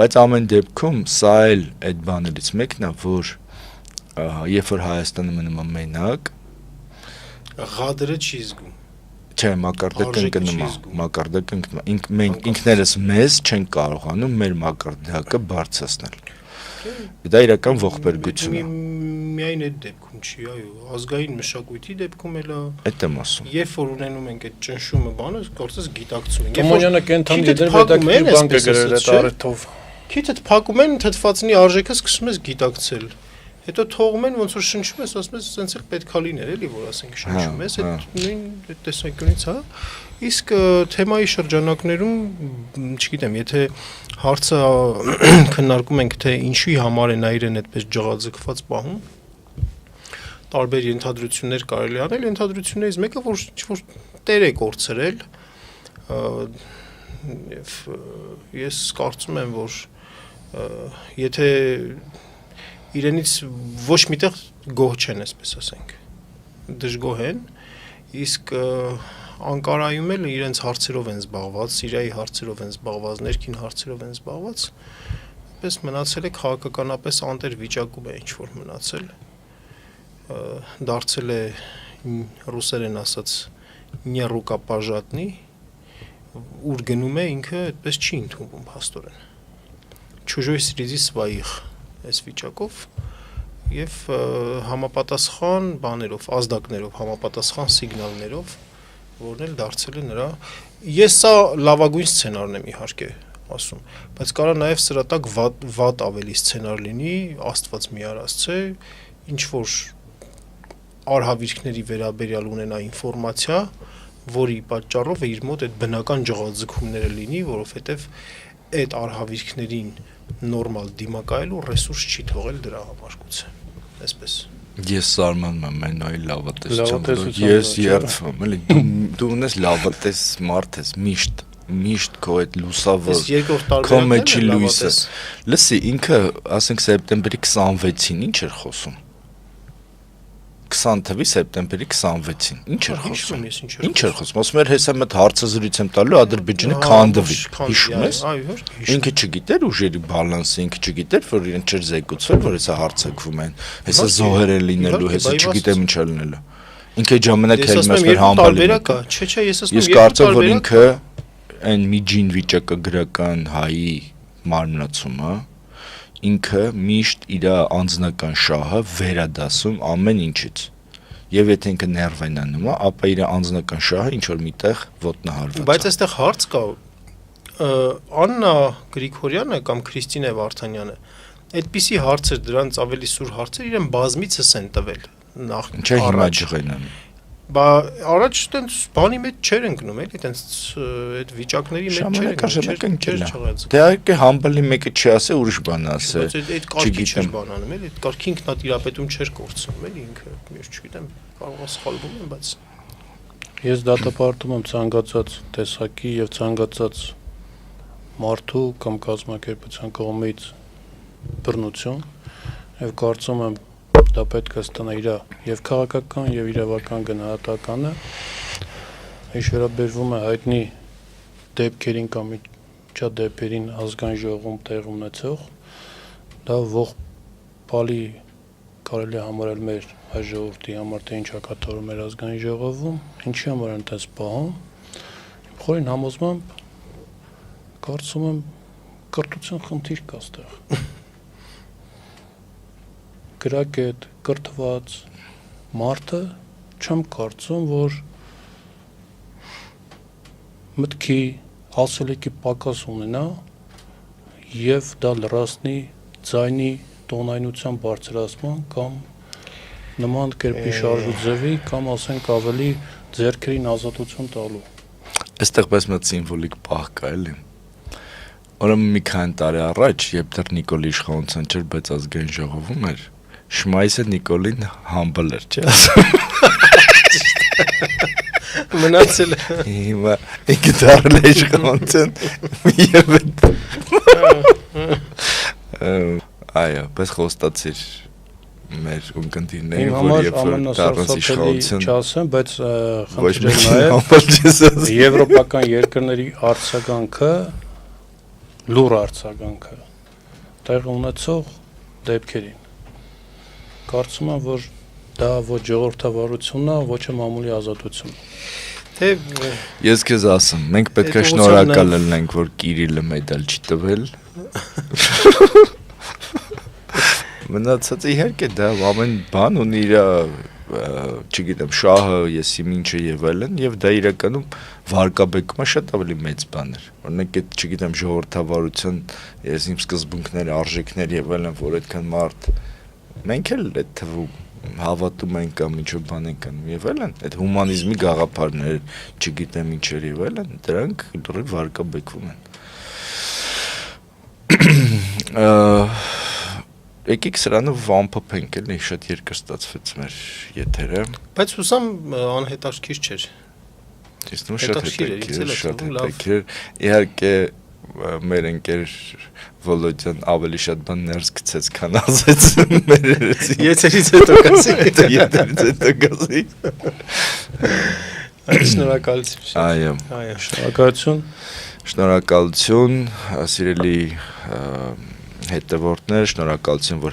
S1: Բայց ամեն դեպքում սա էլ այդ բաներից մեկն է, որ երբ որ Հայաստանը մնում է մենակ,
S2: ղադրը չի զգում։
S1: Չէ, մակարդակը ընկնում է, մենք ինքներս մեզ չենք կարողանում մեր մակարդակը բարձրացնել։ Դա իրական ողբերգություն է։
S2: Միայն այդ դեպքում չի, այո, ազգային մշակույթի դեպքում էլ է։
S1: Այդ եմ ասում։
S2: Երբ որ ունենում ենք այդ ճնշումը բանը, կարծես գիտակցում ենք։
S3: Թումանյանը կենթանի դեր հետաքրքիր բան կգրել այդ առիթով։
S2: Քիթդ փակում են, թթվածնի արժեքը սկսում ես գիտակցել։ Հետո թողում են ոնց որ շնչում ես, ասում ես, սենց էլ պետքա լիներ, էլի, որ ասենք շնչում ես, այդ նույն տեսանկյունից, հա։ Իսկ թեմայի շրջանակներում, չգիտեմ, եթե հարցը քննարկում ենք, թե ինչի համար են այրեն այդպես ջղաձգված պահում, տարբեր ենթադրություններ կարելի անել, ենթադրություններից մեկը, որ ինչ-որ տեր է կորցրել, եւ ես կարծում եմ, որ եթե իրենից ոչ միտեղ գոհ չեն, այսպես ասենք, դժգոհ են, իսկ Անկարայում էլ իրենց հարցերով են զբաղված, Սիրիայի հարցերով են զբաղված, ներքին հարցերով են զբաղված, պես մնացել է քաղաքականապես անտեր վիճակում է ինչ-որ մնացել, դարձել է ռուսերեն ասած նյառուկապաժատնի, ուր գնում է ինքը այդպես չի ընդունվում փաստորեն։ Чужой среди своих այս վիճակով եւ համապատասխան բաներով, ազդակներով, համապատասխան սիգնալներով, որն էլ դարձել է նրա, ես սա լավագույն սցենարն եմ իհարկե ասում, բայց կարա նաեւ սրա տակ վատ ավելի սցենար լինի, Աստված մի արածցե, ինչ որ արհավիրքների վերաբերյալ ունենա ինֆորմացիա, որի պատճառով իր մոտ այդ բնական ջղաձգումները լինի, որովհետեւ այդ արհավիրքներին նորմալ դիմակայելու ռեսուրս չի թողել դրա համար գուցե, այսպես։
S1: Ես զարմանում եմ մենայի լավատեսությամբ, ես երդվում եմ, էլի դու ունես լավատես մարդ ես, միշտ միշտ քո այդ լուսավոր
S2: Ես երկրորդ տարբերակն
S1: քո մեջի
S2: եմ
S1: լույսը։ Լսի, ինքը, ասենք սեպտեմբերի 26-ին ինչ էր խոսում։ 20 թվականի սեպտեմբերի 26-ին ինչ էր խոսում։ Ինչ էր խոսում։ Ասում էր, հեսա մեծ հարցազրույց եմ տալու Ադրբեջանը քանդվի։ Հիշում ես։
S2: Այո,
S1: Ինքը չգիտեր ուժերի բալանսը, ինքը չգիտեր, որ իրեն չէր զեկուցվել, որ հեսա հարցակվում են, հեսա զոհեր են լինելու, հեսա չգիտեմ ինչ է լինելու։ Ինքը այդ ժամանակ էլ մեր համբալի։
S2: Չէ, ես ասում
S1: Ես կարծում որ ինքը այն միջին վիճակագրական հայի մարմնացումը ինքը միշտ իր անձնական շահը վերադասում ամեն ինչից։ Եվ եթե ինքը ներվայնանում է, ապա իր անձնական շահը ինչ որ միտեղ ոտնահարված է։
S2: Բայց այստեղ հարց կա Աննա Գրիգորյանը կամ Քրիստինե Վարդանյանը այդպիսի հարցեր, դրանց ավելի սուր հարցեր իրեն բազմիցս են տվել նախ
S1: Չէ հիմա ջղենան։
S2: Բա առաջ տենց բանի մեջ չեր ընկնում, էլի տենց այդ վիճակների մեջ չեր ընկնում։
S1: Դե այդքե համբալի մեկը չի ասե, ուրիշ բան ասե։
S2: Այդ կարգի չէր բանանում, էլի, այդ կարգի ինքնատիրապետում չէր կորցնում, էլի ինքը, ես չգիտեմ, կարող է սխալվում եմ, բայց
S3: ես դատապարտում եմ ցանկացած տեսակի եւ ցանկացած մարդու կամ կազմակերպության կողմից բռնություն եւ կարծում եմ դա պետք է ստանա իր եւ քաղաքական եւ իրավական գնահատականը ինչ վերաբերվում է հայտնի դեպքերին կամ միջադեպերին ազգային ժողովում տեղ ունեցող դա ողբալի կարելի է համարել մեր հայ ժողովրդի համար թե ինչա կատարում մեր ազգային ժողովում ինչի համար են դες պահում խորին համոզում եմ կարծում եմ կրթության խնդիր կա այստեղ գրագետ, կրթված մարդը չեմ կարծում, որ մտքի ասելիքի պակաս ունենա եւ դա լրացնի ձայնի տոնայնության բարձրացման կամ նման կերպի շարժուձևի կամ ասենք ավելի ձեռքերին ազատություն տալու։
S1: Այստեղ պես մեծ սիմվոլիկ պահ կա էլի։ Ուրեմն մի քանի տարի առաջ, երբ դեռ Նիկոլի իշխանության չէր, բայց ազգային ժողովում էր, Շմայսը Նիկոլին համբալ էր, չէ՞ ասում։
S2: Մնացել է։
S1: Հիմա ինքը դառել է իշխանության եւ այո, պես խոստացիր մեր ունկնդիրներին, որ երբ որ դառնաս իշխանություն
S3: չասեմ, բայց խնդիրը նաեւ եվրոպական երկրների արձագանքը լուր արձագանքը տեղ ունեցող դեպքերին կարծում եմ, որ դա ոչ ժողովրդավարությունն է, ոչ մամուլի ազատությունն
S2: է։
S1: Ես քեզ ասեմ, մենք պետք է շնորհակալ լինենք, որ Կիրիլը մեդալ չի տվել։ Մնացածը իհարկե դա ամեն բան ունի իր, չգիտեմ, շահը, եսիմ ինչը եւ այլն, եւ դա իրականում վարկաբեկումը շատ ավելի մեծ բան էր։ Օրինակ այդ, չգիտեմ, ժողովրդավարություն, ես իմ սկզբունքները, արժեքներ եւ այլն, որ այդքան մարդ մենք էլ այդ թվում հավատում ենք կամ ինչ-որ բան ենք անում եւ այլն, այդ հումանիզմի գաղափարներ, չգիտեմ ինչեր եւ այլն, դրանք լրիվ վարկաբեկվում են։ Եկեք սրանով ամփոփենք էլի, շատ երկար ստացվեց մեր եթերը։
S2: Բայց հուսամ անհետաքրքիր չէր։
S1: Իսկ նույն շատ հետաքրքիր։ Իհարկե մեր ընկեր Վոլոդյան ավելի շատ բան ներս գցեց, քան ասեց մեր երեցի։
S2: Եթերից հետո գացի։
S1: Եթերից հետո գացի։
S2: Շնորհակալություն։
S1: Այո։
S3: Շնորհակալություն։
S1: Շնորհակալություն, սիրելի հետևորդներ, շնորհակալություն, որ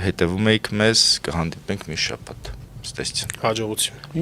S1: հետևում եք մեզ, կհանդիպենք մի շաբաթ։ Ստեսություն։
S2: Հաջողություն։